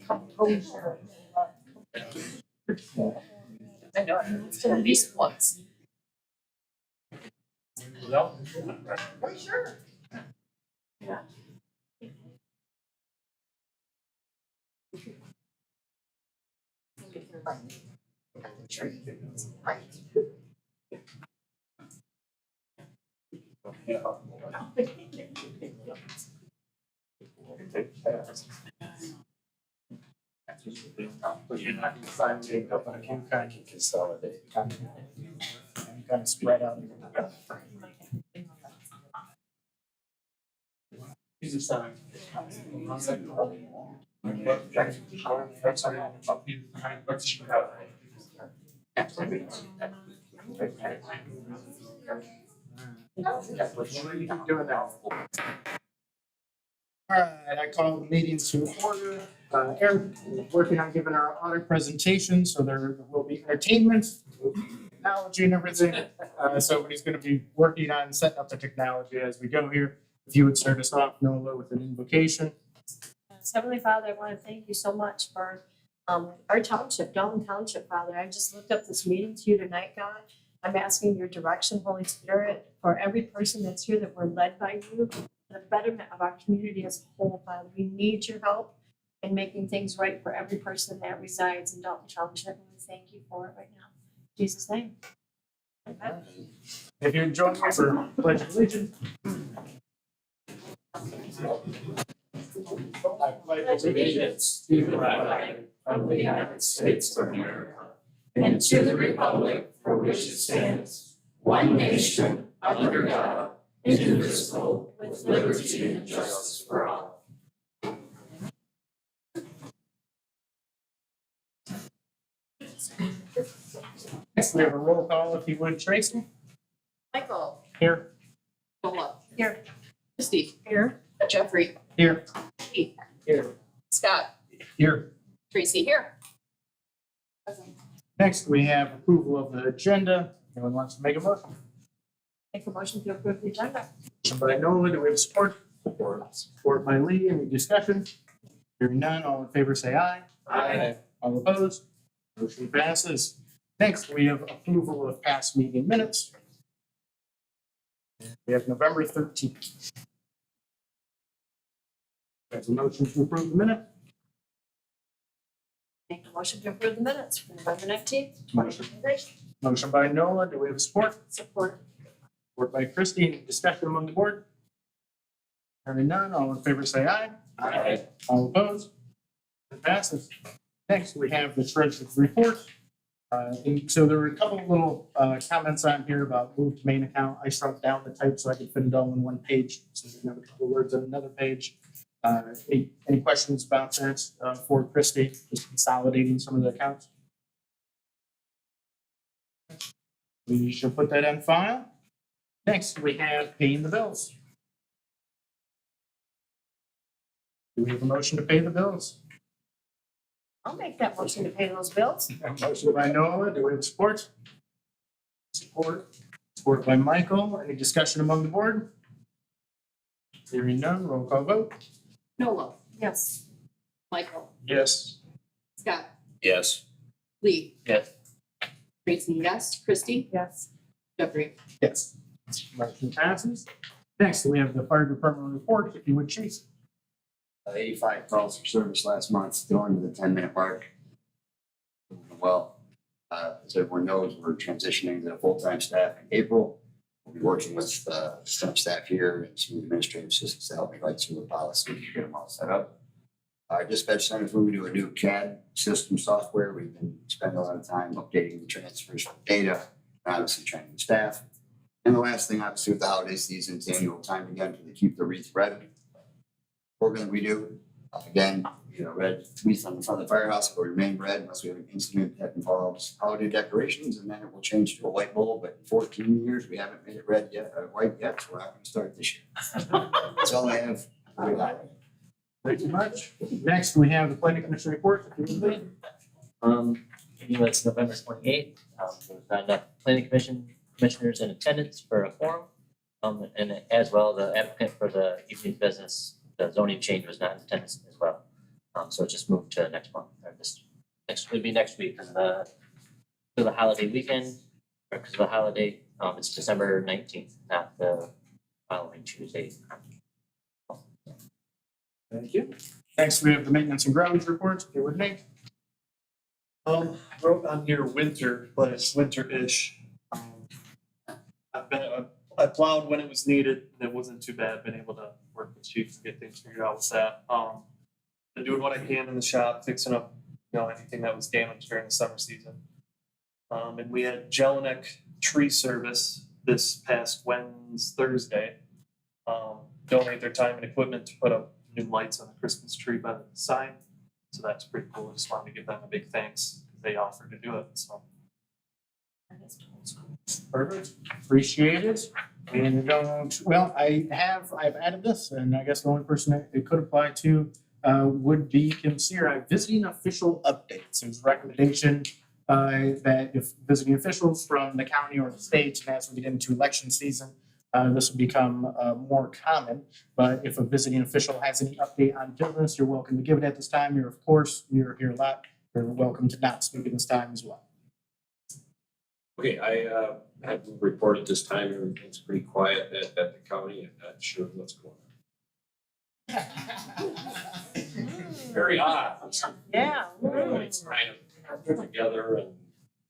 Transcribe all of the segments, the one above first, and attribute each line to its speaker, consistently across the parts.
Speaker 1: Composure. I know, it's at least once. Oh, sure. Yeah.
Speaker 2: Consolidate. Kind of spread out. All right, I call the meeting to order. Eric is working on giving our audit presentation, so there will be entertainment, technology and everything. So he's going to be working on setting up the technology as we go here. If you would start us off, Nola, with an invocation.
Speaker 3: Heavenly Father, I want to thank you so much for our township, Dalton Township, Father. I just looked up this meeting to you tonight, God. I'm asking your direction, Holy Spirit, for every person that's here, that we're led by you, for the betterment of our community as a whole, Father. We need your help in making things right for every person that resides in Dalton Township. And we thank you for it right now. In Jesus' name. Amen.
Speaker 2: If you join me for Pledge of Allegiance. I pledge allegiance to the flag of the United States of America and to the republic for which it stands, one nation, under God, indivisible, with liberty and justice for all. Next, we have a roll call, if you would, Tracy.
Speaker 1: Michael.
Speaker 2: Here.
Speaker 1: Nola. Here. Christie.
Speaker 3: Here.
Speaker 1: Jeffrey.
Speaker 2: Here.
Speaker 1: Keith.
Speaker 2: Here.
Speaker 1: Scott.
Speaker 2: Here.
Speaker 1: Tracy here.
Speaker 2: Next, we have approval of the agenda. Anyone wants to make a motion?
Speaker 3: Make a motion to approve the agenda.
Speaker 2: Motion by Nola, do we have support? Support by Lee, any discussion? Hearing none, all in favor say aye.
Speaker 4: Aye.
Speaker 2: All opposed? Motion passes. Next, we have approval of past meeting minutes. We have November 13th. There's a motion to approve the minute.
Speaker 3: Make a motion to approve the minutes for November 19th.
Speaker 2: Motion by Nola, do we have support?
Speaker 3: Support.
Speaker 2: Support by Christie, any discussion among the board? Hearing none, all in favor say aye.
Speaker 4: Aye.
Speaker 2: All opposed? It passes. Next, we have the treasurer's report. And so there were a couple of little comments on here about move to main account. I shrunk down the type so I could fit it all in one page. So we have a couple of words on another page. Any questions about that for Christie, just consolidating some of the accounts? We should put that on file. Next, we have paying the bills. Do we have a motion to pay the bills?
Speaker 3: I'll make that motion to pay those bills.
Speaker 2: Motion by Nola, do we have support? Support. Support by Michael. Any discussion among the board? Hearing none, roll call vote.
Speaker 1: Nola.
Speaker 3: Yes.
Speaker 1: Michael.
Speaker 2: Yes.
Speaker 1: Scott.
Speaker 4: Yes.
Speaker 1: Lee.
Speaker 4: Yes.
Speaker 1: Tracy, yes. Christie.
Speaker 3: Yes.
Speaker 1: Jeffrey.
Speaker 2: Yes. Motion passes. Next, we have the fire department report, if you would, Chief.
Speaker 4: 85 calls for service last month, going to the 10-minute mark. Well, as everyone knows, we're transitioning to full-time staff in April. We'll be working with some staff here and some administrative assistants to help me write some of the policies to get them all set up. Our dispatch center is moving to a new CAD system software. We've been spending a lot of time updating the transfers of data, and obviously training staff. And the last thing, obviously, with the holiday season, it's annual time again for the Keep the Wreath Red program we do. Again, red wreath on the front of the firehouse will remain red unless we have an incident that involves holiday decorations, and then it will change to a white bulb. But in 14 years, we haven't made it red yet, white yet, so we're not going to start this year. That's all I have.
Speaker 2: Thank you much. Next, we have the planning commission report. If you would, Lee.
Speaker 5: Meeting was November 28th. There was not enough planning commissioners in attendance for a quorum. And as well, the applicant for the evening business, the zoning change was not in attendance as well. So it just moved to next month, or it'd be next week, because for the holiday weekend, or because of the holiday, it's December 19th, not the following Tuesday.
Speaker 2: Thank you. Next, we have the maintenance and grounds report. Here with Nate.
Speaker 6: Wrote on here winter, but it's winter-ish. I plowed when it was needed, and it wasn't too bad, been able to work with chief and get things figured out with that. Been doing what I can in the shop, fixing up, anything that was damaged during the summer season. And we had Jelinek tree service this past Thursday. Donate their time and equipment to put up new lights on the Christmas tree by the sign. So that's pretty cool. I just wanted to give them a big thanks, because they offered to do it, so.
Speaker 2: Perfect. Appreciate it. And I've added this, and I guess the only person that it could apply to would be consider visiting official updates. There's a recommendation that if visiting officials from the county or the state, and as we get into election season, this will become more common. But if a visiting official has any update on business, you're welcome to give it at this time. You're here a lot. You're welcome to not speak at this time as well.
Speaker 7: Okay, I have a report at this time. Everything's pretty quiet at the county. I'm not sure what's going on. Very odd.
Speaker 3: Yeah.
Speaker 7: Everybody's kind of put together and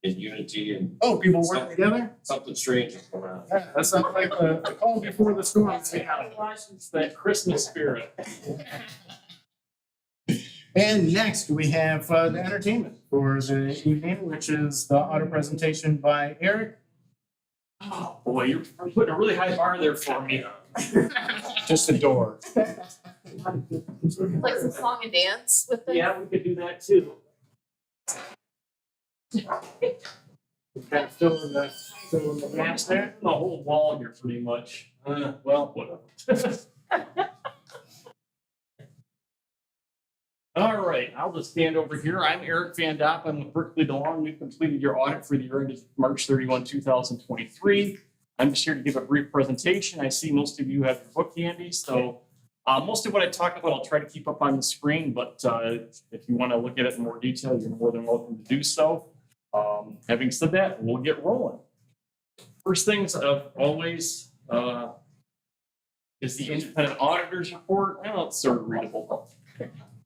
Speaker 7: in unity, and
Speaker 2: Oh, people work together?
Speaker 7: something strange is going on.
Speaker 2: Yeah, that sounds like the calm before the storm.
Speaker 6: It's that Christmas spirit.
Speaker 2: And next, we have the entertainment for the evening, which is the auto presentation by Eric.
Speaker 6: Oh, boy, you're putting a really high bar there for me.
Speaker 2: Just a door.
Speaker 1: Like some song and dance with them.
Speaker 6: Yeah, we could do that too.
Speaker 2: Kind of filling the gaps there.
Speaker 6: The whole wall here pretty much. Well, whatever. All right, I'll just stand over here. I'm Eric Van Dopp. I'm with Berkeley DeLong. We've completed your audit for the year ended March 31, 2023. I'm just here to give a brief presentation. I see most of you have your book handy, so most of what I talk about, I'll try to keep up on the screen, but if you want to look at it in more detail, you're more than welcome to do so. Having said that, we'll get rolling. First things always is the independent auditor's report. Well, it's sort of readable.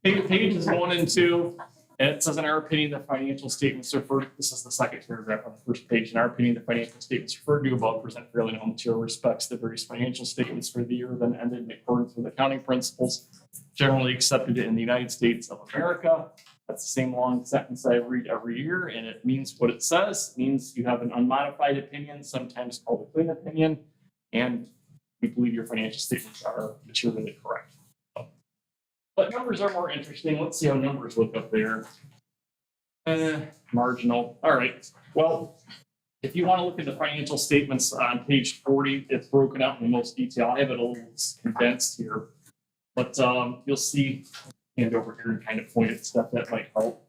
Speaker 6: Pages 1 and 2, and it says, in our opinion, the financial statements referred, this is the second paragraph on the first page, in our opinion, the financial statements referred to above present fairly in all material respects. The various financial statements for the year then ended in accordance with accounting principles generally accepted in the United States of America. That's the same long sentence I read every year, and it means what it says. It means you have an unmodified opinion, sometimes called a clean opinion, and we believe your financial statements are materially correct. But numbers are more interesting. Let's see how numbers look up there. Marginal. All right. Well, if you want to look at the financial statements on page 40, it's broken out in the most detail. I have it a little condensed here, but you'll see, hand over here and kind of point at stuff that might help.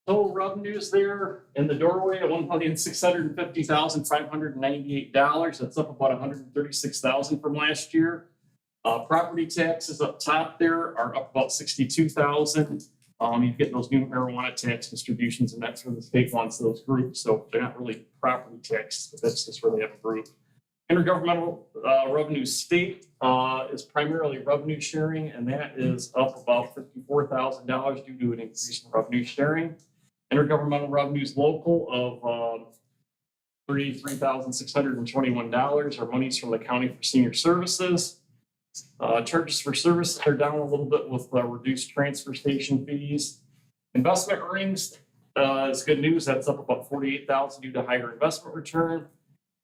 Speaker 6: Total revenues there in the doorway at $1,650,598. That's up about $136,000 from last year. Property taxes up top there are up about $62,000. You get those new marijuana tax distributions, and that's where the state wants those groups. So they're not really property taxes, but that's just where they have a group. Intergovernmental revenue state is primarily revenue sharing, and that is up about $54,000 due to an increase in revenue sharing. Intergovernmental revenues local of $33,621 are monies from the county for senior services. Charges for services are down a little bit with reduced transfer station fees. Investment earnings is good news. That's up about $48,000 due to higher investment return.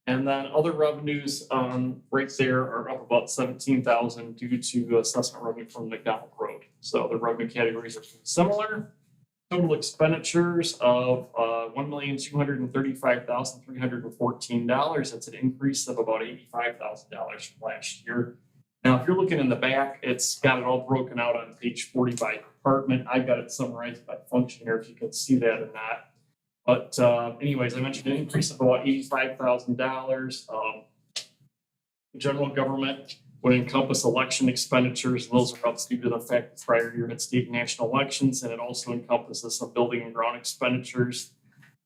Speaker 6: And then other revenues right there are up about $17,000 due to assessment revenue from McDonald Road. So the revenue categories are similar. Total expenditures of $1,235,314. That's an increase of about $85,000 from last year. Now, if you're looking in the back, it's got it all broken out on page 40 by department. I've got it summarized by function here if you can see that or not. But anyways, I mentioned an increase of about $85,000. General government would encompass election expenditures. Those are up due to the fact that prior year had state and national elections, and it also encompasses some building and ground expenditures.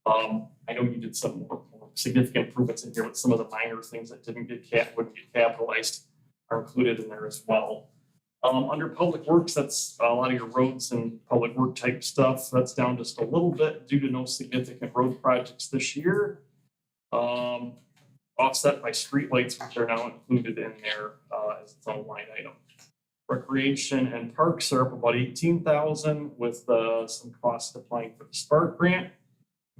Speaker 6: I know you did some more significant improvements in here, but some of the minor things that wouldn't get capitalized are included in there as well. Under public works, that's a lot of your roads and public work type stuff. That's down just a little bit due to no significant road projects this year. Offset by streetlights, which are now included in there as its own line item. Recreation and parks are up about 18,000 with some costs applying for the Spark grant.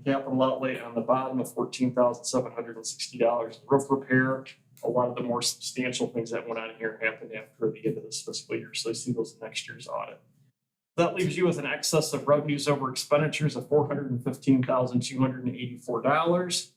Speaker 6: Capital outlay on the bottom of $14,760. Roof repair. A lot of the more substantial things that went on here happened after the end of this fiscal year, so you see those in next year's audit. That leaves you with an excess of revenues over expenditures of $415,284.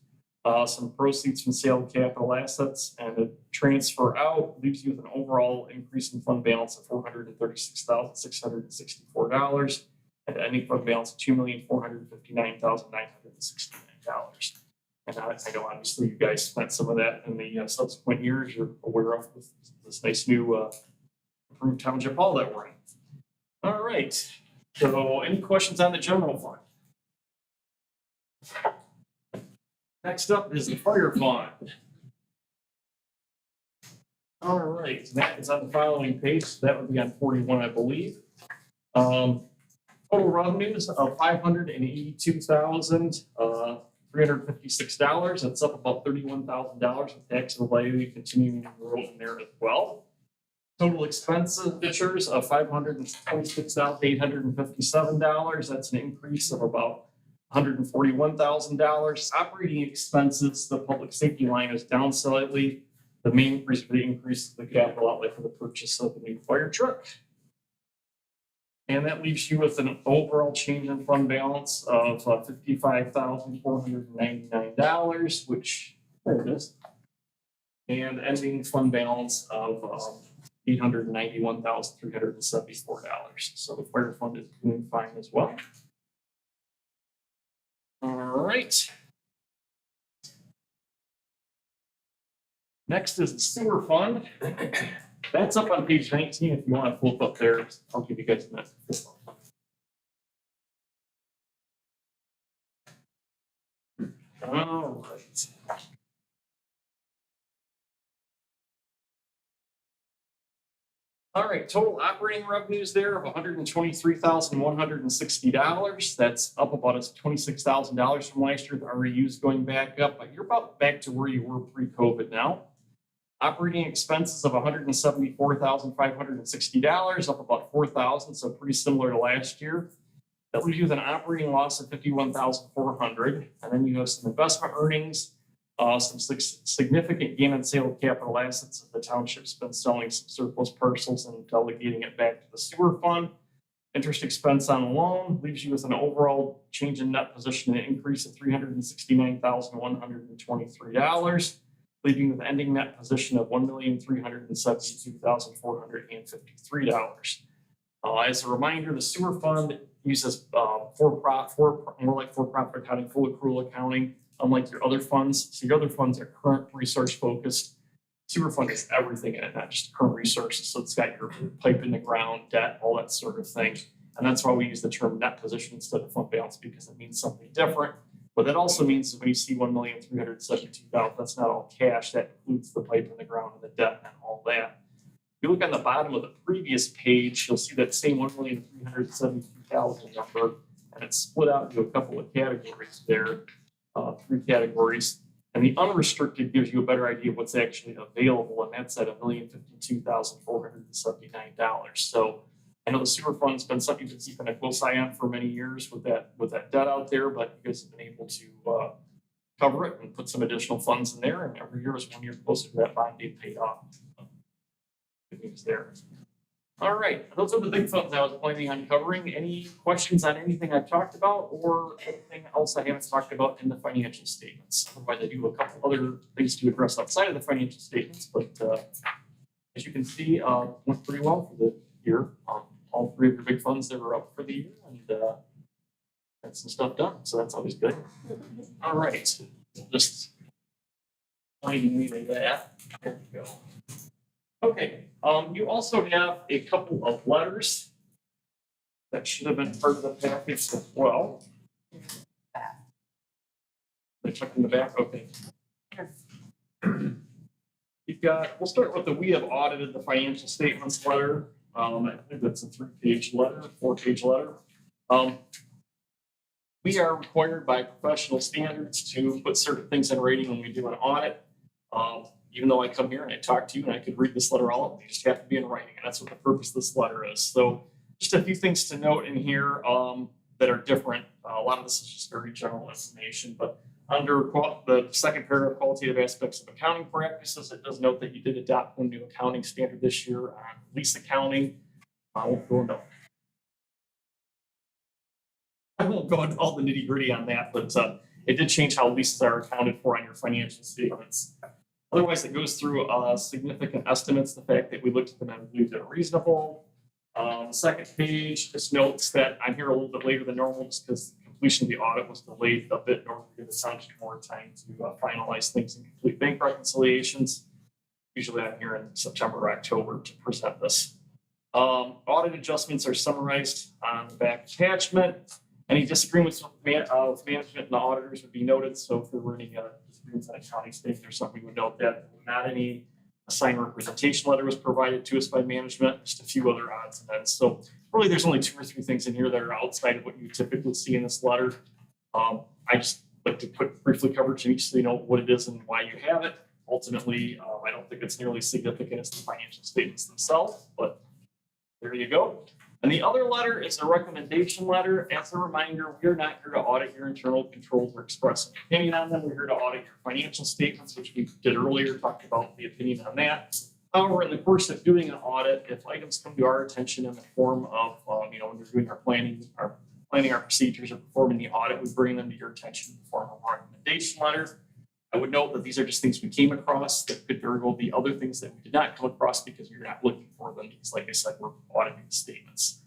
Speaker 6: Some proceeds from sale of capital assets, and a transfer out leaves you with an overall increase in fund balance of $436,664, and an ending fund balance of $2,459,969. And I know obviously you guys spent some of that in the subsequent years you're aware of with this nice new improved township hall that we're in. All right, so any questions on the general fund? Next up is the fire fund. All right, that is on the following page. So that would be on 41, I believe. Total revenues of $582,356. That's up about $31,000 with tax liability continuing to grow in there as well. Total expenditures of $526,857. That's an increase of about $141,000. Operating expenses, the public safety line is down slightly. The main reason for the increase is the capital outlay for the purchase of the new fire truck. And that leaves you with an overall change in fund balance of $55,499, which, there it is. And ending fund balance of $891,374. So the fire fund is doing fine as well. All right. Next is the sewer fund. That's up on page 19 if you want to flip up there. I'll give you guys a minute. All right. All right, total operating revenues there of $123,160. That's up about $26,000 from last year. The REU's going back up, but you're about back to where you were pre-COVID now. Operating expenses of $174,560, up about $4,000, so pretty similar to last year. That leaves you with an operating loss of $51,400, and then you have some investment earnings, some significant gain on sale of capital assets. The township's been selling some surplus parcels and delegating it back to the sewer fund. Interest expense on a loan leaves you with an overall change in net position, an increase of $369,123. Leaving you with an ending net position of $1,372,453. As a reminder, the sewer fund uses for-profit accounting, full accrual accounting, unlike your other funds. So your other funds are current resource focused. Sewer fund is everything in it, not just current resources. So it's got your pipe in the ground, debt, all that sort of thing. And that's why we use the term net position instead of fund balance, because it means something different. But that also means that when you see $1,372,000, that's not all cash. That includes the pipe in the ground and the debt and all that. If you look on the bottom of the previous page, you'll see that same $1,372,000 number, and it's split out into a couple of categories there, 3 categories. And the unrestricted gives you a better idea of what's actually available, and that's at $1,052,479. So I know the sewer fund's been something you've been keeping a close eye on for many years with that debt out there, but you guys have been able to cover it and put some additional funds in there, and every year is 1 year closer to that bond being paid off. Good news there. All right, those are the big funds I was planning on covering. Any questions on anything I've talked about or anything else I haven't talked about in the financial statements? Otherwise, I do a couple other things to address outside of the financial statements, but as you can see, went pretty well for the year. All 3 of your big funds that were up for the year, and got some stuff done, so that's always good. All right, just finding me that. There we go. Okay, you also have a couple of letters that should have been part of the package as well. They checked in the back, okay. You've got, we'll start with the we have audited the financial statements letter. I think that's a 3-page letter, 4-page letter. We are required by professional standards to put certain things in writing when we do an audit. Even though I come here and I talk to you and I could read this letter all, they just have to be in writing, and that's what the purpose of this letter is. So just a few things to note in here that are different. A lot of this is just very general information, but under the second paragraph, qualitative aspects of accounting practices, it does note that you did adopt one new accounting standard this year on lease accounting. I won't go into all the nitty gritty on that, but it did change how leases are accounted for on your financial statements. Otherwise, it goes through significant estimates, the fact that we looked at them and believed they're reasonable. The second page just notes that I'm here a little bit later than normal just because completion of the audit was delayed a bit in order to give the township more time to finalize things and complete bank reconciliations. Usually I'm here in September or October to present this. Audit adjustments are summarized on the back attachment. Any disagreements with management and the auditors would be noted. So if there were any disagreements on accounting statement or something, we would note that. Not any assigned representation letter was provided to us by management, just a few other odds and ends. So really there's only 2 or 3 things in here that are outside of what you typically see in this letter. I just like to briefly cover to each so you know what it is and why you have it. Ultimately, I don't think it's nearly significant as the financial statements themselves, but there you go. And the other letter is a recommendation letter. As a reminder, we are not here to audit your internal controls or express an opinion on them. We're here to audit your financial statements, which we did earlier, talked about the opinion on that. However, in the course of doing an audit, if items come to our attention in the form of, when we're doing our planning our procedures or performing the audit, we bring them to your attention in the form of a recommendation letter. I would note that these are just things we came across that could very well be other things that we did not come across because you're not looking for them. Because like I said, we're auditing the statements.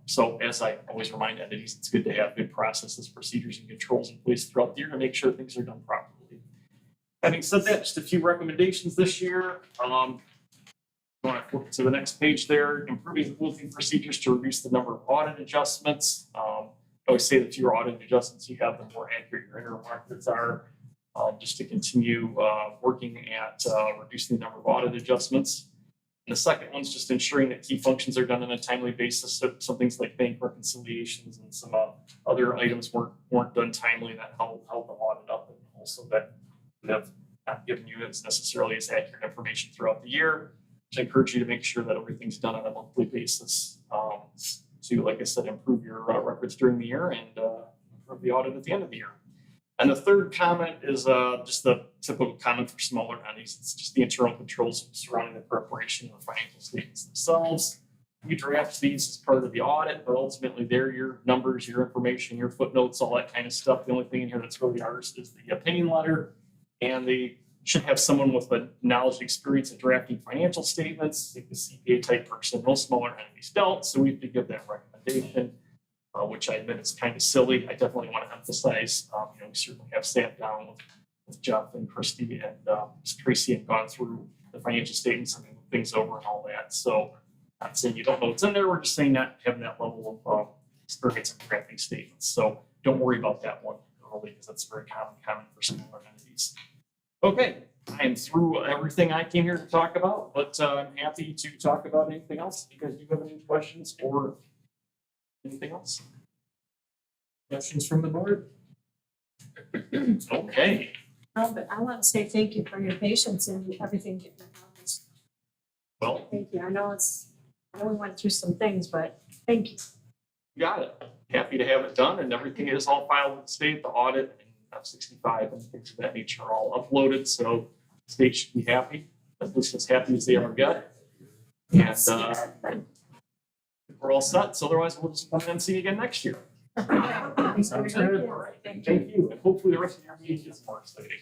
Speaker 6: So as I always remind entities, it's good to have good processes, procedures, and controls in place throughout the year to make sure things are done properly. Having said that, just a few recommendations this year. I want to flip to the next page there. Improving the rules and procedures to reduce the number of audit adjustments. I always say the fewer audit adjustments you have, the more accurate your interim records are. Just to continue working at reducing the number of audit adjustments. And the second one's just ensuring that key functions are done on a timely basis. So some things like bank reconciliations and some other items weren't done timely that held the audit up, and also that would have not given you as necessarily as accurate information throughout the year. So I encourage you to make sure that everything's done on a monthly basis to, like I said, improve your records during the year and improve the audit at the end of the year. And the third comment is just the typical comment for smaller entities. It's just the internal controls surrounding the preparation of the financial statements themselves. You draft these as part of the audit, but ultimately they're your numbers, your information, your footnotes, all that kind of stuff. The only thing in here that's really ours is the opinion letter. And they should have someone with the knowledge and experience in drafting financial statements, like the CPA type person. Most smaller entities don't, so we have to give that recommendation. Which I admit is kind of silly. I definitely want to emphasize, we certainly have sat down with Jeff and Christy and Tracy and gone through the financial statements and things over and all that. So I'm not saying you don't know what's in there. We're just saying not having that level of experience in drafting statements. So don't worry about that one early because that's very common for smaller entities. Okay, I am through everything I came here to talk about, but I'm happy to talk about anything else because you have any questions or anything else? Questions from the board? Okay.
Speaker 3: No, but I want to say thank you for your patience and everything getting accomplished.
Speaker 6: Well,
Speaker 3: Thank you. I know we went through some things, but thank you.
Speaker 6: you got it. Happy to have it done, and everything is all filed with the state, the audit, and F-65 and things of that nature are all uploaded, so the state should be happy, at least as happy as they ever get. And we're all set, so otherwise we'll just come and see you again next year.
Speaker 2: Sounds good.
Speaker 6: Thank you, and hopefully the rest of your meeting is more exciting.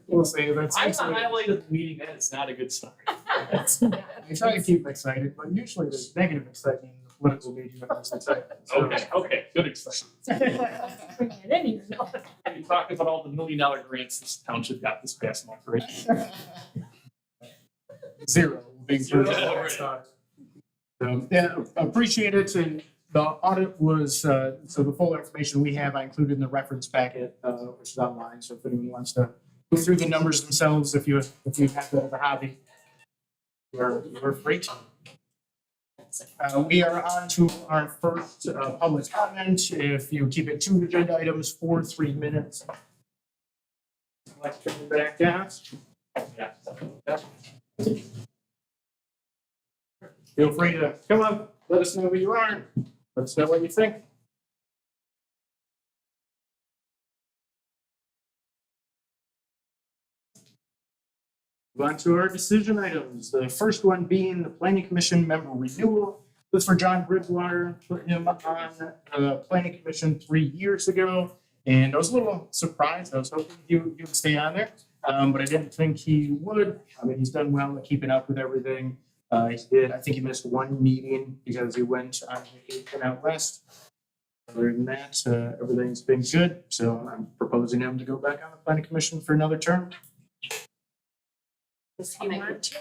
Speaker 2: We'll say that's.
Speaker 6: I highlighted the meeting, that is not a good sign.
Speaker 2: We try to keep them excited, but usually there's negative excitement in the political media, as they say. So-
Speaker 6: Okay, good excitement.
Speaker 3: Bring it in here, no.
Speaker 6: You talked about all the $1 million grants this township got this past month, right?
Speaker 2: Zero. Being
Speaker 6: Zero.
Speaker 2: so, yeah, appreciate it. And the audit was, so the full information we have, I included in the reference packet, which is online. So if anyone wants to go through the numbers themselves, if you have that as a hobby, you're free to. We are on to our first public comment. If you keep it 2 agenda items for 3 minutes. Let's turn it back down. Feel free to come up, let us know who you are, let us know what you think. Move on to our decision items. The first one being the planning commission member renewal. This is for John Bridgewater, put him on the planning commission 3 years ago. And I was a little surprised. I was hoping he would stay on there, but I didn't think he would. I mean, he's done well at keeping up with everything. I think he missed 1 meeting because he went on vacation out west. Other than that, everything's been good. So I'm proposing him to go back on the planning commission for another term.
Speaker 3: Does he want to?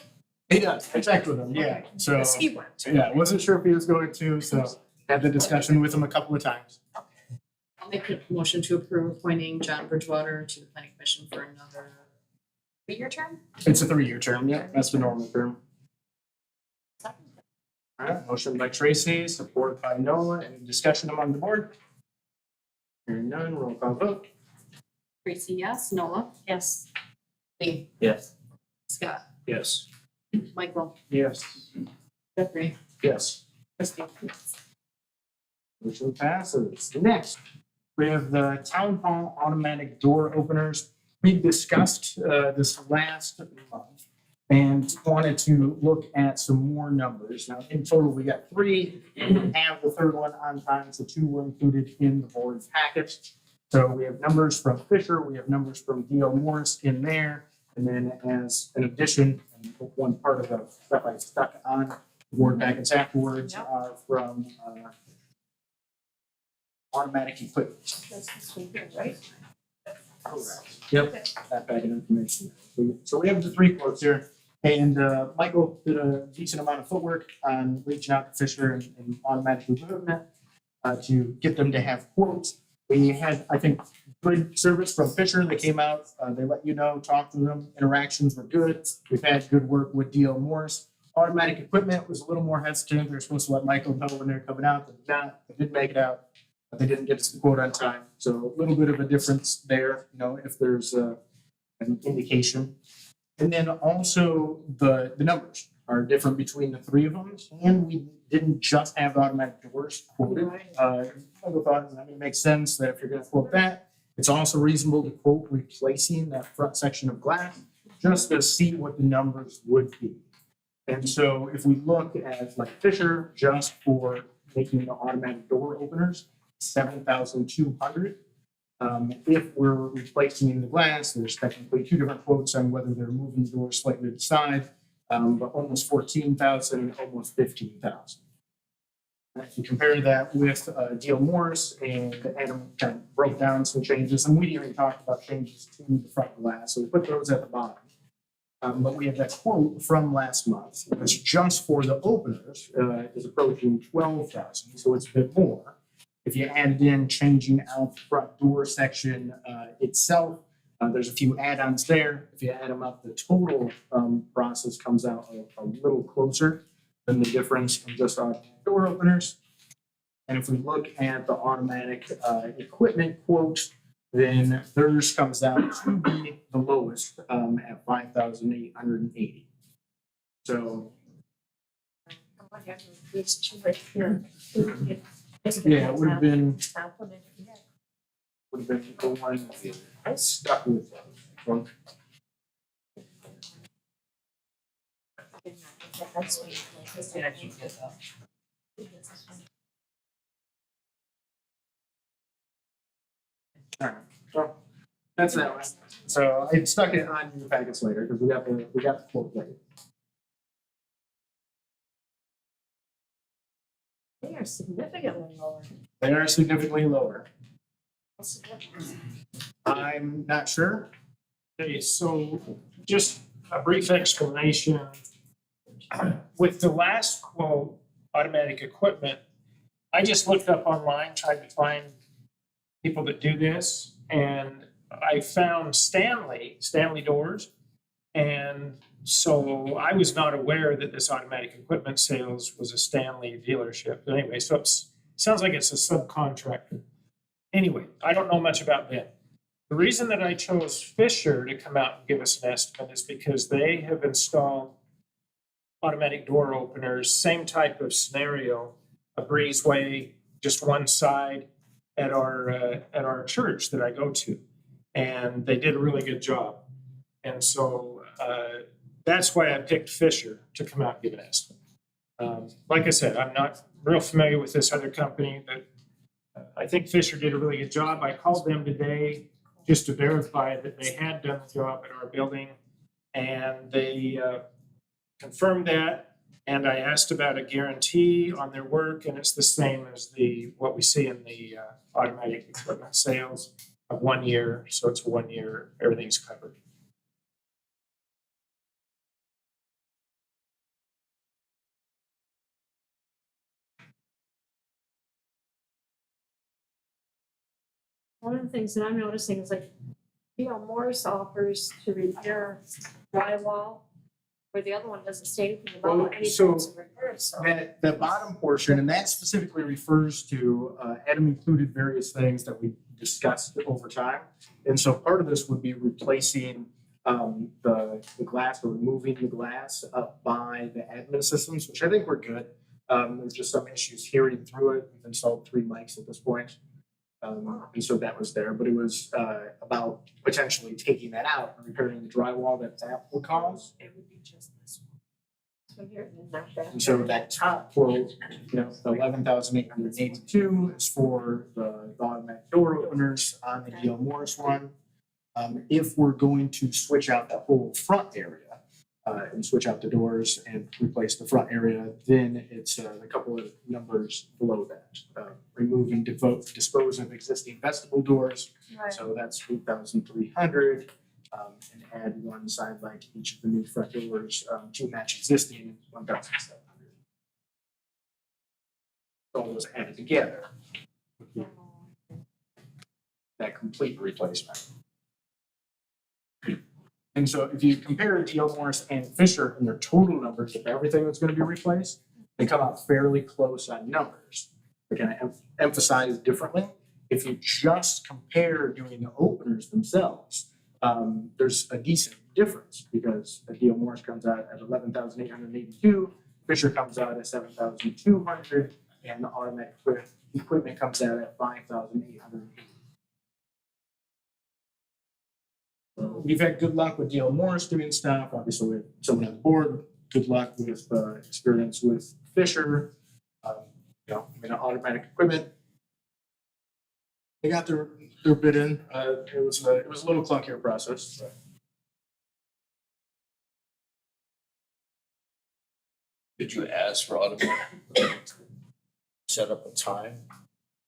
Speaker 2: He does. I checked with him, yeah. So,
Speaker 3: Does he want to?
Speaker 2: yeah, wasn't sure if he was going to, so had the discussion with him a couple of times.
Speaker 1: I'll make a motion to approve appointing John Bridgewater to the planning commission for another 3-year term.
Speaker 2: It's a 3-year term, yeah, that's the normal term. All right, motion by Tracy, support by Noah. Any discussion among the board? Hearing none, roll call vote.
Speaker 1: Tracy, yes. Noah,
Speaker 3: Yes.
Speaker 1: Lee,
Speaker 5: Yes.
Speaker 1: Scott,
Speaker 2: Yes.
Speaker 1: Michael,
Speaker 2: Yes.
Speaker 1: Jeffrey,
Speaker 2: Yes.
Speaker 1: Christie.
Speaker 2: Motion passes. Next, we have the town hall automatic door openers. We discussed this last month and wanted to look at some more numbers. Now, in total, we got 3. We have the third one on time, so 2 were included in the board's package. So we have numbers from Fisher, we have numbers from D.L. Morris in there. And then as an addition, and one part of the stuff I stuck on the board packets afterwards
Speaker 3: Yep.
Speaker 2: are from automatic equipment.
Speaker 3: That's this one here, right?
Speaker 2: Yep, that bag of information. So we have the 3 quotes here, and Michael did a decent amount of footwork on reaching out to Fisher and automatic equipment to get them to have quotes. We had, I think, good service from Fisher. They came out, they let you know, talked to them, interactions were good. We've had good work with D.L. Morris. Automatic equipment was a little more hesitant. They're supposed to let Michael know when they're coming out. They did not. They did make it out. But they didn't get us the quote on time. So a little bit of a difference there, if there's an indication. And then also the numbers are different between the 3 of them. And we didn't just have automatic doors quoted. I thought, it makes sense that if you're gonna quote that, it's also reasonable to quote replacing that front section of glass, just to see what the numbers would be. And so if we look at like Fisher, just for making the automatic door openers, 7,200. If we're replacing the glass, there's technically 2 different quotes on whether they're moving the door slightly to the side, but almost 14,000, almost 15,000. If you compare that with D.L. Morris, and Adam kind of broke down some changes, and we didn't even talk about changes to the front glass, so we put those at the bottom. But we have that quote from last month, which just for the openers is approaching 12,000, so it's a bit more. If you added in changing out the front door section itself, there's a few add-ons there. If you add them up, the total process comes out a little closer than the difference from just automatic door openers. And if we look at the automatic equipment quote, then theirs comes out to be the lowest at 5,880. So
Speaker 3: These 2 right here.
Speaker 2: yeah, it would have been
Speaker 3: Compliment, yeah.
Speaker 2: the one I stuck with that one.
Speaker 3: That's sweet.
Speaker 2: Alright, so that's that one. So I stuck it on your packets later because we got the quote later.
Speaker 3: They are significantly lower.
Speaker 2: They are significantly lower.
Speaker 3: What's the difference?
Speaker 2: I'm not sure.
Speaker 8: Okay, so just a brief explanation. With the last quote, automatic equipment, I just looked up online, tried to find people that do this, and I found Stanley doors. And so I was not aware that this automatic equipment sales was a Stanley dealership. But anyway, so it sounds like it's a subcontractor. Anyway, I don't know much about them. The reason that I chose Fisher to come out and give us an estimate is because they have installed automatic door openers, same type of scenario, a breezeway, just one side at our church that I go to. And they did a really good job. And so that's why I picked Fisher to come out and give an estimate. Like I said, I'm not real familiar with this other company, but I think Fisher did a really good job. I called them today just to verify that they had done the job at our building. And they confirmed that. And I asked about a guarantee on their work, and it's the same as what we see in the automatic equipment sales of 1 year. So it's 1 year, everything's covered.
Speaker 3: One of the things that I'm noticing is like, Morris offers to repair drywall, where the other one doesn't say anything
Speaker 2: Well,
Speaker 3: about any
Speaker 2: so
Speaker 3: types of repairs, so.
Speaker 2: That the bottom portion, and that specifically refers to, Adam included various things that we discussed over time. And so part of this would be replacing the glass, or removing the glass up by the admin systems, which I think we're good. There's just some issues hearing through it. We've installed 3 mics at this point. And so that was there, but it was about potentially taking that out and repairing the drywall that will cause.
Speaker 3: It would be just this one. So here, not that.
Speaker 2: And so that top quote, the 11,882 is for the automatic door openers on the D.L. Morris one. If we're going to switch out the whole front area and switch out the doors and replace the front area, then it's a couple of numbers below that. Removing, dispose of existing vestibule doors,
Speaker 3: Right.
Speaker 2: so that's 8,300. And add one side light to each of the new front doors to match existing 1,700. All those added together, that complete replacement. And so if you compare D.L. Morris and Fisher and their total numbers of everything that's going to be replaced, they come out fairly close on numbers. They're going to emphasize differently. If you just compare doing the openers themselves, there's a decent difference because the D.L. Morris comes out at 11,882, Fisher comes out at 7,200, and the automatic equipment comes out at 5,880. We've had good luck with D.L. Morris doing stuff. Obviously, we have someone on the board. Good luck with experience with Fisher. Automatic equipment. They got their bid in. It was a little clunkier process. But.
Speaker 7: Did you ask for automatic? Set up a time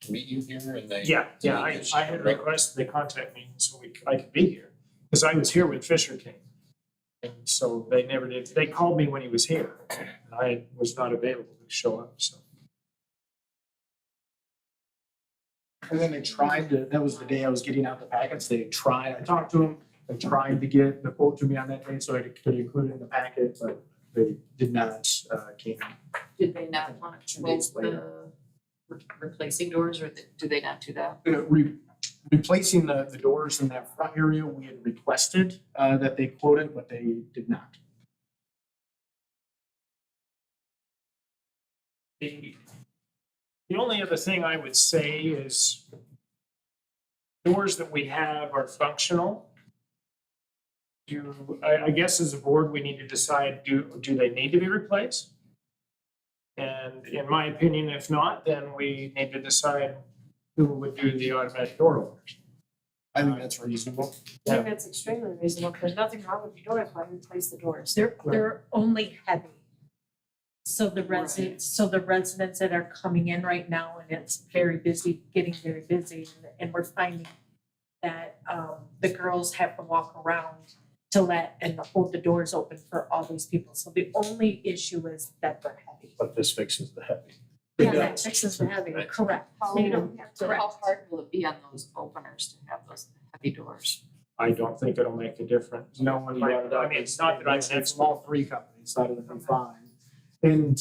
Speaker 7: to meet you here and they?
Speaker 8: Yeah, I had requested they contact me so I could be here. Because I was here when Fisher came. And so they never did. They called me when he was here. And I was not available to show up, so.
Speaker 2: And then they tried to, that was the day I was getting out the packets. I talked to them. They tried to get the quote to me on that day so I could include it in the packet, but they did not, came.
Speaker 1: Did they not want to
Speaker 2: 2 days
Speaker 1: quote the replacing doors, or do they not do that?
Speaker 2: Replacing the doors in that front area, we had requested that they quoted, but they did not.
Speaker 8: The only other thing I would say is doors that we have are functional. I guess as a board, we need to decide, do they need to be replaced? And in my opinion, if not, then we need to decide who would do the automatic door openers.
Speaker 2: I think that's reasonable.
Speaker 3: I think that's extremely reasonable, there's nothing wrong with your door if I replace the doors.
Speaker 9: They're only heavy. So the residents that are coming in right now, and it's very busy, getting very busy, and we're finding that the girls have to walk around to let and hold the doors open for all these people. So the only issue is that they're heavy.
Speaker 2: But this fixes the heavy.
Speaker 3: Yeah, that fixes the heavy, correct.
Speaker 1: How,
Speaker 3: So you don't have to.
Speaker 1: how hard will it be on those openers to have those heavy doors?
Speaker 8: I don't think it'll make a difference. No one might, I mean, it's not that I'm an
Speaker 2: It's all three companies, that would be fine. And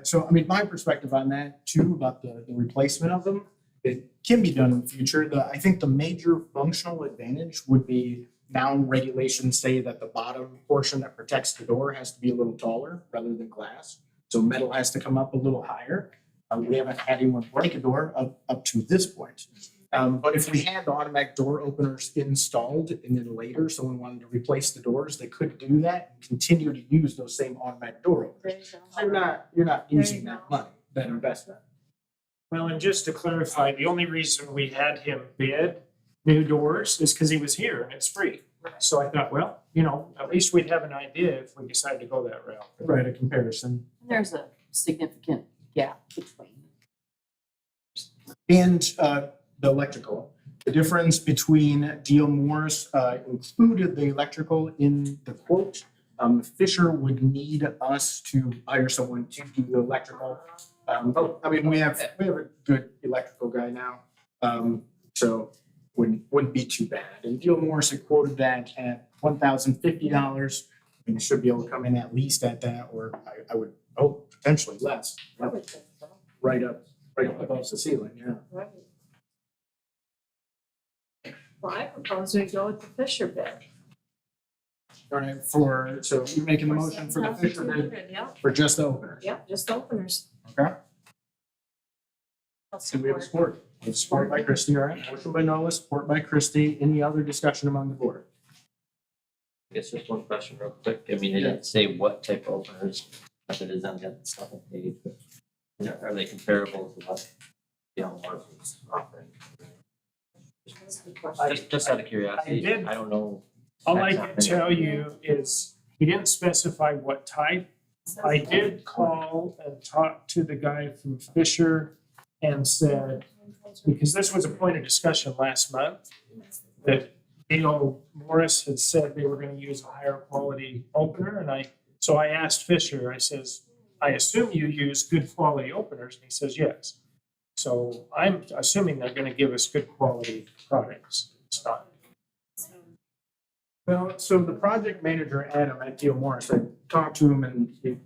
Speaker 2: so, I mean, my perspective on that too, about the replacement of them, it can be done in the future. I think the major functional advantage would be now regulations say that the bottom portion that protects the door has to be a little taller rather than glass. So metal has to come up a little higher. We haven't had anyone break a door up to this point. But if we had the automatic door openers installed and then later someone wanted to replace the doors, they could do that and continue to use those same automatic door openers. So you're not using that money, that investment.
Speaker 8: Well, and just to clarify, the only reason we had him bid new doors is because he was here and it's free. So I thought, well, you know, at least we'd have an idea if we decide to go that route.
Speaker 2: Right, a comparison.
Speaker 1: There's a significant gap between.
Speaker 2: And the electrical. The difference between D.L. Morris included the electrical in the quote. Fisher would need us to hire someone to do the electrical. I mean, we have a good electrical guy now, so wouldn't be too bad. And D.L. Morris had quoted that at $1,050. And it should be able to come in at least at that, or I would hope potentially less. Right up above the ceiling, yeah.
Speaker 3: Right. Well, I propose we go with the Fisher bid.
Speaker 2: All right, so you're making the motion for the Fisher bid
Speaker 3: Yeah,
Speaker 2: for just the openers?
Speaker 3: yeah, just openers.
Speaker 2: Okay.
Speaker 3: I'll
Speaker 2: So we have
Speaker 3: support.
Speaker 2: support. We have support by Christie, all right? Motion by Noah, support by Christie. Any other discussion among the board?
Speaker 5: I guess just one question real quick. I mean, they didn't say what type of openers, if it is on the second page, but you know, are they comparable to what Morris is offering? Just out of curiosity,
Speaker 8: I did-
Speaker 5: I don't know.
Speaker 8: All I can tell you is he didn't specify what type. I did call and talk to the guy from Fisher and said, because this was a point of discussion last month, that D.L. Morris had said they were gonna use a higher quality opener, and so I asked Fisher, I says, I assume you use good quality openers, and he says, yes. So I'm assuming they're gonna give us good quality products. It's not.
Speaker 2: Well, so the project manager, Adam, at D.L. Morris, I talked to him and he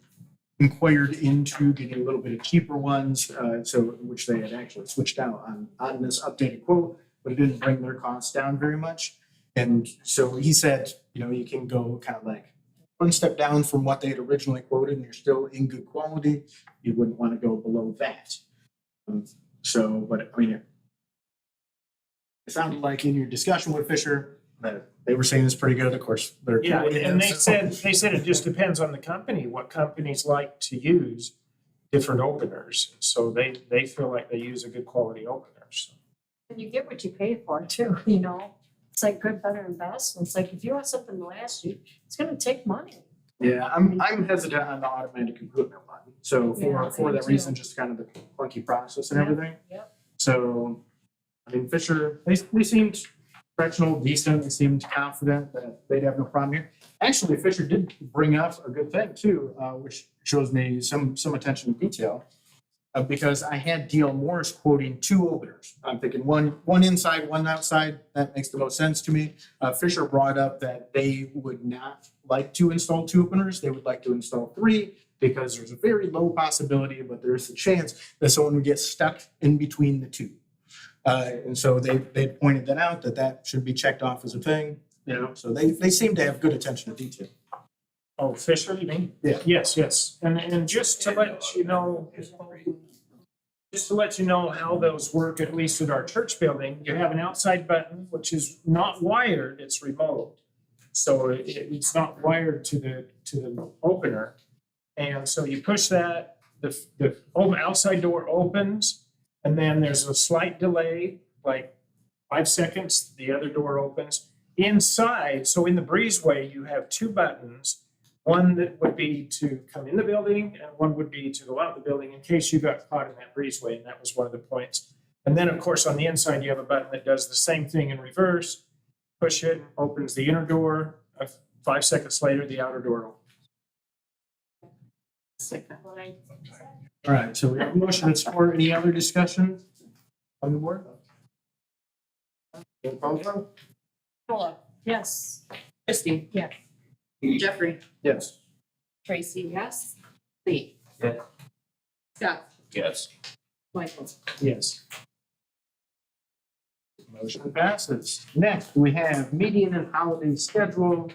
Speaker 2: inquired into getting a little bit of cheaper ones, which they had actually switched out on this updated quote, but it didn't bring their costs down very much. And so he said, you know, you can go kind of like one step down from what they had originally quoted and you're still in good quality. You wouldn't want to go below that. But I mean, it sounded like in your discussion with Fisher that they were saying it's pretty good. Of course, they're.
Speaker 8: Yeah, and they
Speaker 2: Canadian, so-
Speaker 8: said it just depends on the company, what companies like to use different openers. So they feel like they use a good quality opener, so.
Speaker 3: And you get what you pay for too, you know? It's like good, better, and best. And it's like, if you want something to last you, it's gonna take money.
Speaker 2: Yeah, I'm hesitant on the automatic equipment one. So
Speaker 3: Yeah,
Speaker 2: for
Speaker 3: me
Speaker 2: that
Speaker 3: too.
Speaker 2: reason, just kind of the clunky process and
Speaker 3: Yep,
Speaker 2: everything.
Speaker 3: yep.
Speaker 2: So, I mean, Fisher, they seemed professional, decent, they seemed confident that they'd have no problem here. Actually, Fisher did bring up a good thing too, which shows me some attention to detail. Because I had D.L. Morris quoting two openers. I'm thinking one inside, one outside. That makes the most sense to me. Fisher brought up that they would not like to install two openers. They would like to install three because there's a very low possibility, but there's a chance that someone would get stuck in between the two. And so they pointed that out, that should be checked off as a thing, you know, so they seem to have good attention to detail.
Speaker 8: Oh, Fisher, you mean?
Speaker 2: Yeah.
Speaker 8: Yes. And just to let you know, how those work, at least at our church building, you have an outside button, which is not wired, it's remote. So it's not wired to the opener. And so you push that, the outside door opens, and then there's a slight delay, like 5 seconds, the other door opens. Inside, so in the breezeway, you have two buttons. One that would be to come in the building and one would be to go out the building in case you got caught in that breezeway, and that was one of the points. And then, of course, on the inside, you have a button that does the same thing in reverse. Push it, opens the inner door. 5 seconds later, the outer door opens.
Speaker 2: All right, so we have a motion and support. Any other discussion on the board? Roll call vote?
Speaker 1: Paula,
Speaker 3: Yes.
Speaker 1: Christie.
Speaker 9: Yes.
Speaker 1: Jeffrey,
Speaker 2: Yes.
Speaker 1: Tracy, yes. Lee.
Speaker 7: Yes.
Speaker 1: Scott,
Speaker 7: Yes.
Speaker 1: Michael.
Speaker 2: Yes. Motion passes. Next, we have median and holiday schedule.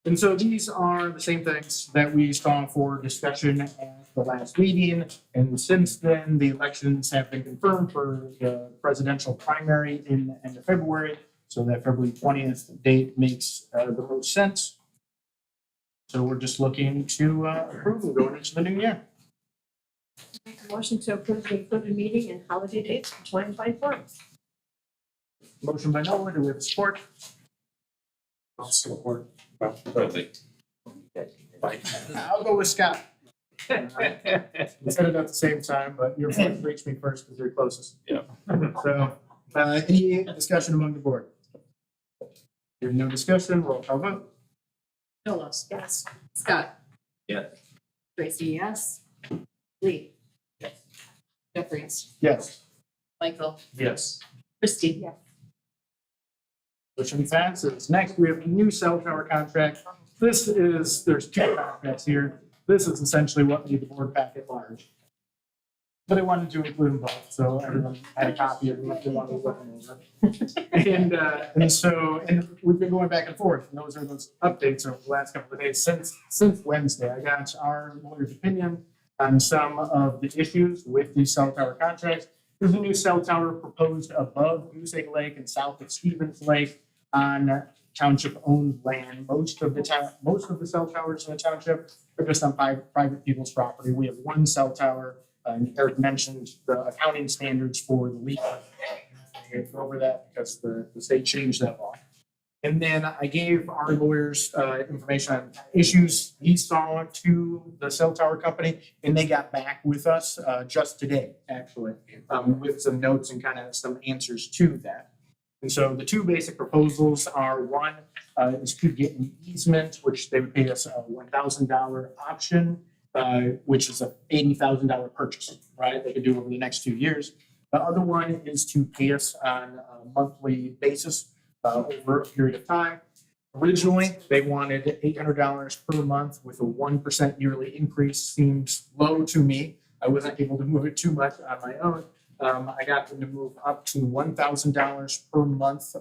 Speaker 2: And so these are the same things that we saw for discussion at the last meeting. And since then, the elections have been confirmed for the presidential primary in the end of February. So that February 20th date makes the most sense. So we're just looking to approve and going into the new year.
Speaker 3: Make a motion to approve the included meeting and holiday dates for 2024.
Speaker 2: Motion by Noah, do we have support?
Speaker 8: I'll support.
Speaker 7: Friendly.
Speaker 2: I'll go with Scott. We said it at the same time, but your voice reached me first because you're closest.
Speaker 7: Yeah.
Speaker 2: So, any discussion among the board? Hearing no discussion, roll call vote.
Speaker 1: Paula,
Speaker 3: Yes.
Speaker 1: Scott.
Speaker 7: Yes.
Speaker 1: Tracy, yes. Lee.
Speaker 7: Yes.
Speaker 1: Jeffrey,
Speaker 2: Yes.
Speaker 1: Michael,
Speaker 8: Yes.
Speaker 1: Christie.
Speaker 3: Yes.
Speaker 2: Motion passes. Next, we have a new cell tower contract. There's two contracts here. This is essentially what made the board pack at large. But I wanted to include them both, so everyone had a copy of them if they wanted to look them over. And we've been going back and forth, and those are those updates over the last couple of days since Wednesday. I got our lawyer's opinion on some of the issues with these cell tower contracts. There's a new cell tower proposed above Goose Egg Lake and south of Stevens Lake on township-owned land. Most of the cell towers in the township are just on private people's property. We have one cell tower. And Eric mentioned the accounting standards for the lease. I go over that because the state changed that law. And then I gave our lawyers information on issues he saw to the cell tower company, and they got back with us just today, actually, with some notes and kind of some answers to that. And so the two basic proposals are one is to get an easement, which they would pay us a $1,000 option, which is a $80,000 purchase, right? They could do over the next 2 years. The other one is to pay us on a monthly basis over a period of time. Originally, they wanted $800 per month with a 1% yearly increase. Seems low to me. I wasn't able to move it too much on my own. I got them to move up to $1,000 per month.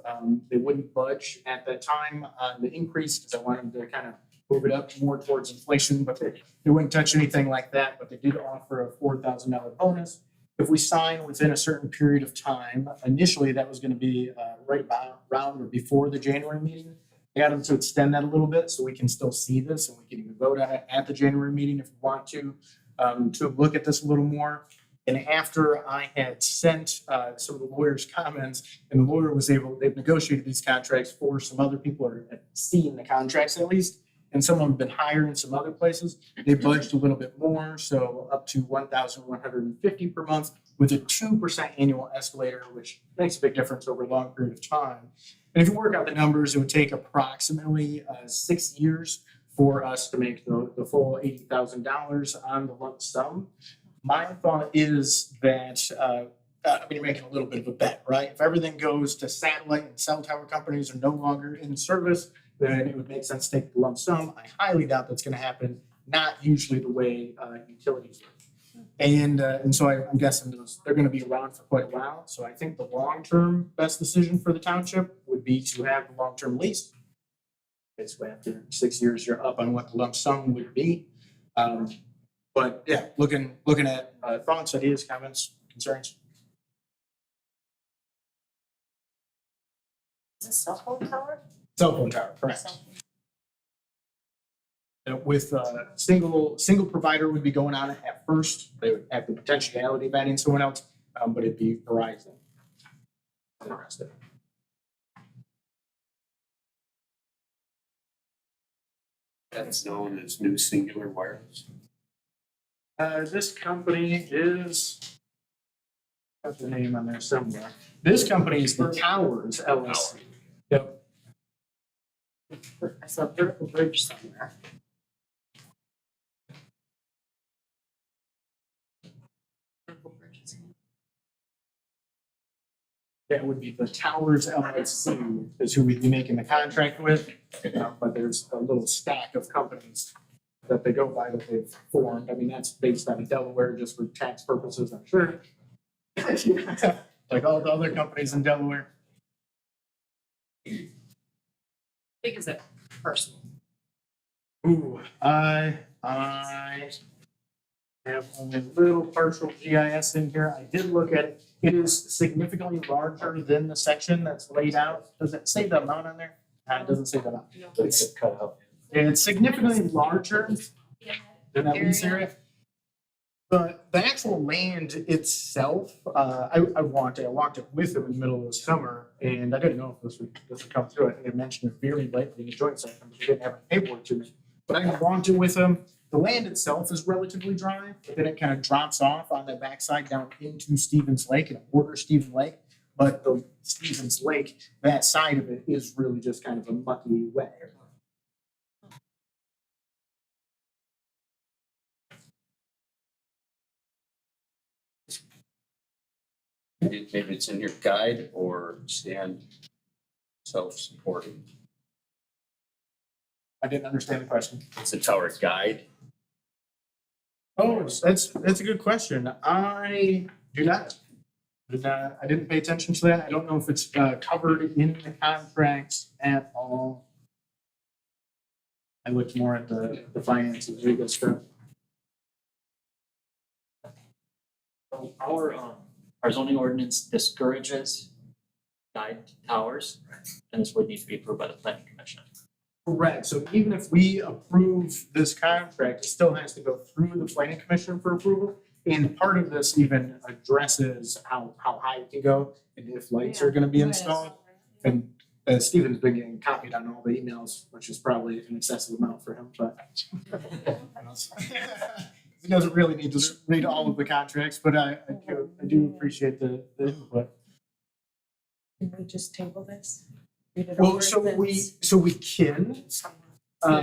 Speaker 2: They wouldn't budge at that time on the increase because I wanted to kind of move it up more towards inflation, but they wouldn't touch anything like that. But they did offer a $4,000 bonus if we sign within a certain period of time. Initially, that was going to be right around or before the January meeting. I got them to extend that a little bit so we can still see this and we can even vote on it at the January meeting if we want to look at this a little more. And after I had sent some of the lawyer's comments, and the lawyer was they've negotiated these contracts for some other people who are seeing the contracts at least, and some of them have been higher in some other places. They budged a little bit more, so up to $1,150 per month with a 2% annual escalator, which makes a big difference over a long period of time. And if you work out the numbers, it would take approximately 6 years for us to make the full $80,000 on the lump sum. My thought is that, you're making a little bit of a bet, right? If everything goes to satellite and cell tower companies are no longer in service, then it would make sense to take the lump sum. I highly doubt that's going to happen, not usually the way utilities work. And so I'm guessing they're going to be around for quite a while. So I think the long-term best decision for the township would be to have the long-term lease. Basically, after 6 years, you're up on what the lump sum would be. But yeah, looking at thoughts, ideas, comments, concerns.
Speaker 3: Is this cell phone tower?
Speaker 2: Cell phone tower, correct. With single provider would be going on it at first. They would have the potentiality of adding someone else, but it'd be Verizon. Interested.
Speaker 7: That's known as New Singular Wireless.
Speaker 2: This company is, got the name on there somewhere. This company is the Towers LLC. Yep.
Speaker 1: I saw Vertical Bridge somewhere. Vertical Bridge is in-
Speaker 2: That would be the Towers LLC is who we'd be making the contract with. But there's a little stack of companies that they go by that they've formed. I mean, that's based out of Delaware just for tax purposes, I'm sure. Like all the other companies in Delaware.
Speaker 1: Big is it personal?
Speaker 2: Ooh, I have only a little partial GIS in here. I did look at it. It is significantly larger than the section that's laid out. Does it say the amount on there? It doesn't say the amount.
Speaker 5: It's cut out.
Speaker 2: It's significantly larger than that lease area. But the actual land itself, I walked it with him in the middle of the summer, and I didn't know if this would come through. I think I mentioned it very lightly in the joint session, but we didn't have any paperwork to it. But I walked it with him. The land itself is relatively dry, but then it kind of drops off on the backside down into Stevens Lake and borders Stevens Lake. But the Stevens Lake, that side of it is really just kind of a mucky, wet area.
Speaker 4: Maybe it's in your guide or stand self-supporting.
Speaker 2: I didn't understand the question.
Speaker 4: It's a tower guide.
Speaker 2: Oh, that's a good question. I do not. I didn't pay attention to that. I don't know if it's covered in the contracts at all. I looked more at the finances, legal stuff.
Speaker 5: So our zoning ordinance discourages guide towers, and this would need to be approved by the planning commission.
Speaker 2: Correct. So even if we approve this contract, it still has to go through the planning commission for approval. And part of this even addresses how high it can go and if lights are gonna be installed. And Stephen's been getting copied on all the emails, which is probably an excessive amount for him, but he doesn't really need to read all of the contracts, but I do appreciate the input.
Speaker 9: Can we just table this? Read it
Speaker 2: Well,
Speaker 9: over
Speaker 2: so
Speaker 9: and
Speaker 2: we can,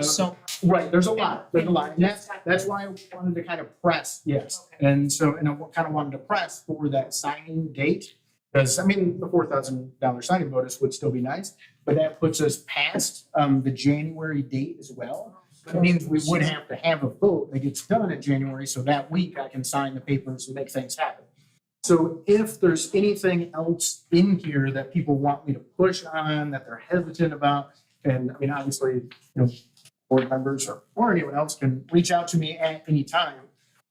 Speaker 9: So,
Speaker 2: right, there's a lot, and that's why I wanted to kind of press, yes. And I kind of wanted to press for that signing date. Because, I mean, the $4,000 signing bonus would still be nice, but that puts us past the January date as well. That means we would have to have a vote that gets done in January, so that week I can sign the papers and make things happen. So if there's anything else in here that people want me to push on, that they're hesitant about, and I mean, obviously, board members or anyone else can reach out to me at any time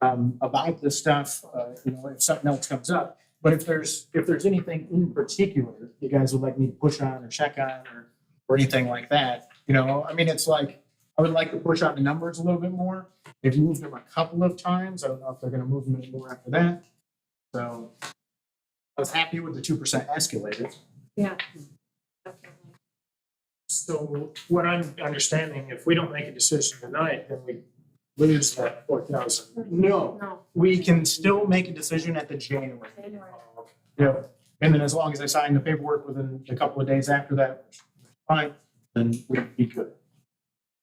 Speaker 2: about this stuff, if something else comes up. But if there's anything in particular you guys would like me to push on or check on or anything like that, I mean, it's like, I would like to push on the numbers a little bit more. They've moved them a couple of times. I don't know if they're gonna move them anymore after that. So I was happy with the 2% escalated.
Speaker 3: Yeah.
Speaker 8: So what I'm understanding, if we don't make a decision tonight, then we lose that 4,000.
Speaker 2: No,
Speaker 3: No.
Speaker 2: we can still make a decision at the January. Yeah, and then as long as I sign the paperwork within a couple of days after that, which is fine, then we'd be good.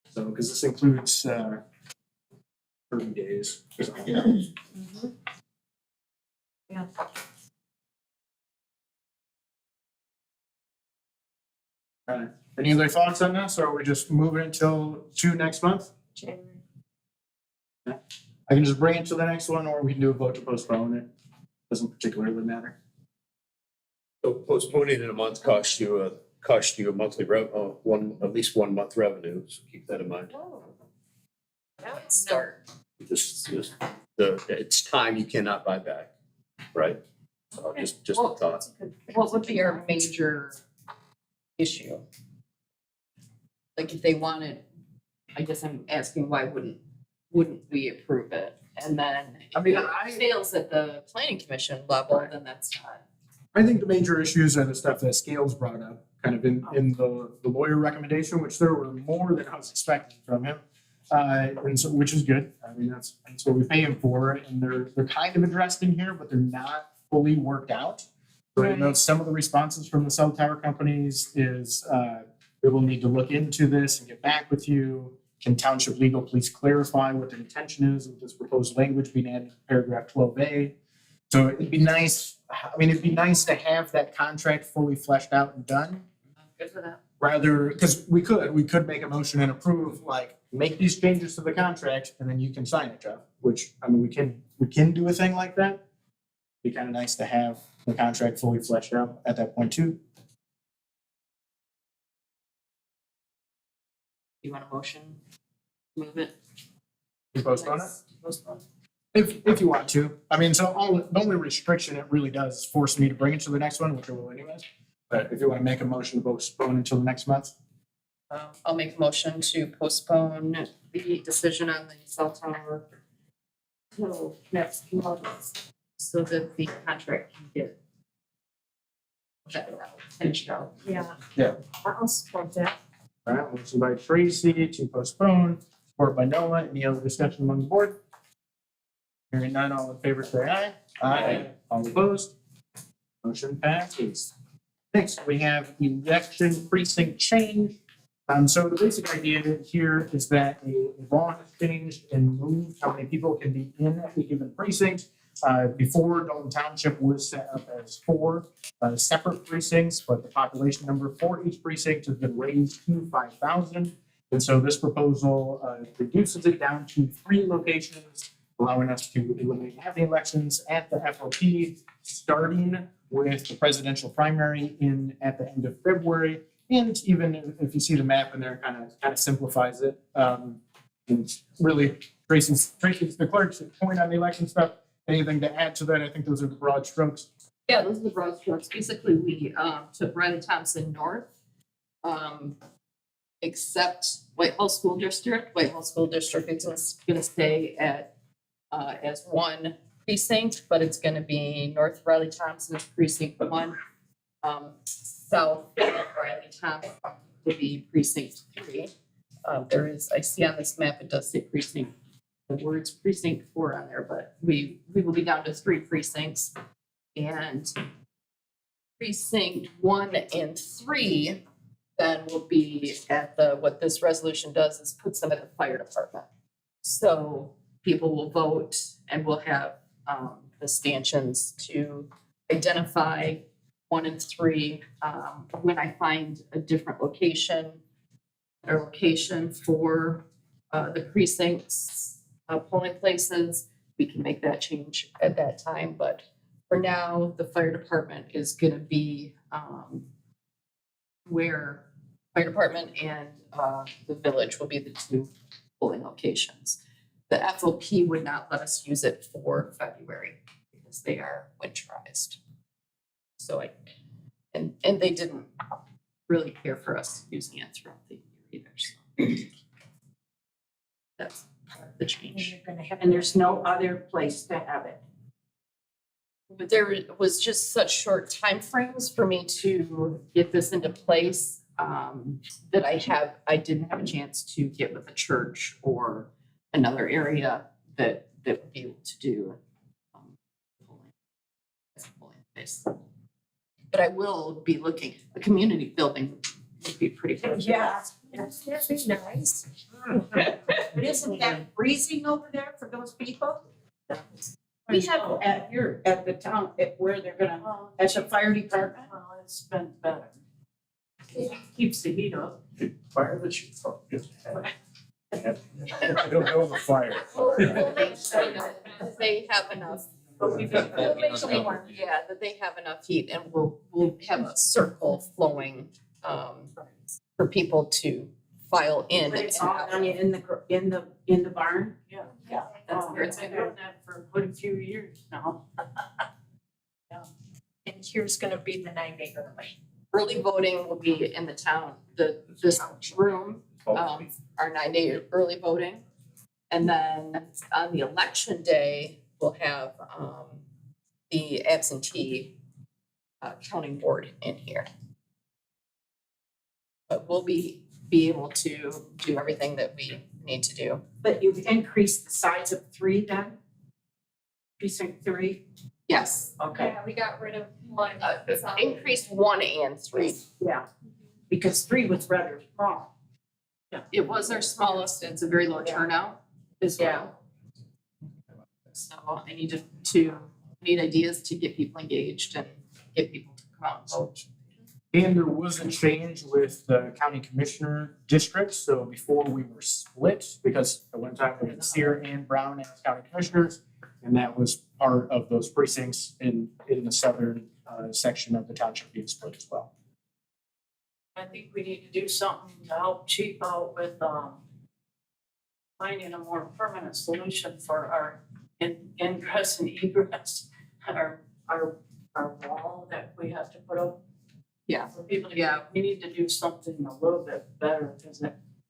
Speaker 2: So, because this includes 30 days. So, yeah.
Speaker 3: Yeah.
Speaker 2: Any other thoughts on this, or are we just moving until next month?
Speaker 3: January.
Speaker 2: I can just bring it to the next one, or we can do a vote to postpone it. Doesn't particularly matter.
Speaker 7: So postponing it a month costs you a monthly at least 1 month revenue, so keep that in mind.
Speaker 1: That would start.
Speaker 7: It's time you cannot buy back, right? So just a
Speaker 1: Well,
Speaker 7: thought.
Speaker 1: What would be our major issue? Like if they wanted, I guess I'm asking why wouldn't we approve it? And then
Speaker 2: I mean,
Speaker 1: if it fails at the planning commission level, then that's not.
Speaker 2: I think the major issues are the stuff that Scales brought up, kind of in the lawyer recommendation, which there were more than I was expecting from him. and so, which is good. I mean, that's what we pay them for, and they're kind of addressed in here, but they're not fully worked out. So I know some of the responses from the cell tower companies is, we will need to look into this and get back with you. Can township legal please clarify what the intention is of this proposed language being added to paragraph 12A? So it'd be nice, it'd be nice to have that contract fully fleshed out and done.
Speaker 1: I'm good for that.
Speaker 2: Rather, because we could make a motion and approve, like, make these changes to the contract and then you can sign it, Jeff. Which, we can do a thing like that. Be kind of nice to have the contract fully fleshed out at that point too.
Speaker 1: You want a motion? Move it?
Speaker 2: You postpone it?
Speaker 1: Postpone.
Speaker 2: If you want to. So the only restriction it really does is force me to bring it to the next one, which I will anyways. But if you want to make a motion to postpone until the next month.
Speaker 1: I'll make a motion to postpone the decision on the cell tower till next month, so that the contract can get finished out.
Speaker 3: Yeah.
Speaker 2: Yeah.
Speaker 3: I'll support that.
Speaker 2: All right, motion by Tracy to postpone, support by Noah. Any other discussion among the board? Hearing none, all in favor say aye.
Speaker 6: Aye.
Speaker 2: All opposed? Motion passes. Next, we have election precinct change. So the basic idea here is that a law has changed and moved how many people can be in a given precinct. Before, Dalton Township was set up as 4 separate precincts, but the population number for each precinct has been raised to 5,000. And so this proposal reduces it down to 3 locations, allowing us to eliminate having elections at the FOP, starting with the presidential primary at the end of February. And even if you see the map in there, kind of simplifies it. And really, Tracy's the clerk's point on the election stuff. Anything to add to that? I think those are the broad strokes.
Speaker 1: Yeah, those are the broad strokes. Basically, we took Riley Thompson North, except Whitehall School District. Whitehall School District is gonna stay at as 1 precinct, but it's gonna be North Riley Thompson's precinct 1. South Riley Thompson will be precinct 3. I see on this map, it does say precinct, the words precinct 4 on there, but we will be down to 3 precincts. And precinct 1 and 3 then will be at what this resolution does is puts them at the fire department. So people will vote and we'll have the stanchions to identify 1 and 3. When I find a different location for the precincts, polling places, we can make that change at that time. But for now, the fire department is gonna be where fire department and the village will be the 2 polling locations. The FOP would not let us use it for February because they are winterized. So and they didn't really care for us using it throughout the year either, so. That's part of the change.
Speaker 10: And there's no other place to have it.
Speaker 1: But there was just such short timeframes for me to get this into place, that I didn't have a chance to get with a church or another area that would be able to do polling place. But I will be looking, the community building would be pretty good.
Speaker 10: Yeah.
Speaker 3: That'd be nice.
Speaker 10: But isn't that freezing over there for those people? We have at the town, where they're gonna, at the fire department.
Speaker 3: Oh, it's been better.
Speaker 10: Keeps the heat up.
Speaker 2: Fire the chief. I don't know the fire.
Speaker 1: We'll make sure that they have enough.
Speaker 3: We'll make sure.
Speaker 1: Yeah, that they have enough heat and we'll have a circle flowing for people to file in.
Speaker 10: But it's all done in the barn?
Speaker 3: Yeah.
Speaker 1: Yeah, that's where it's
Speaker 3: I've
Speaker 1: been.
Speaker 3: been doing that for quite a few years now.
Speaker 9: And here's gonna be the 9-day early.
Speaker 1: Early voting will be in the town, this room, our 9-day early voting. And then on the election day, we'll have the absentee counting board in here. But we'll be able to do everything that we we need to do.
Speaker 10: But you've increased the size of 3 then? Precinct 3?
Speaker 1: Yes,
Speaker 10: Okay,
Speaker 3: Yeah, we got rid of one.
Speaker 1: increased 1 and 3.
Speaker 10: yeah, because 3 was rather small.
Speaker 1: It was our smallest, it's a very low turnout as well. So I needed to, need ideas to get people engaged and get people to come out and vote.
Speaker 2: And there was a change with the county commissioner districts, so before we were split, because at one time we had Sear and Brown as county commissioners, and that was part of those precincts in the southern section of the township being split as well.
Speaker 11: I think we need to do something to help chief out with, finding a more permanent solution for our ingress and egress, our wall that we have to put up.
Speaker 1: Yeah.
Speaker 11: For people to,
Speaker 1: Yeah.
Speaker 11: we need to do something a little bit better, because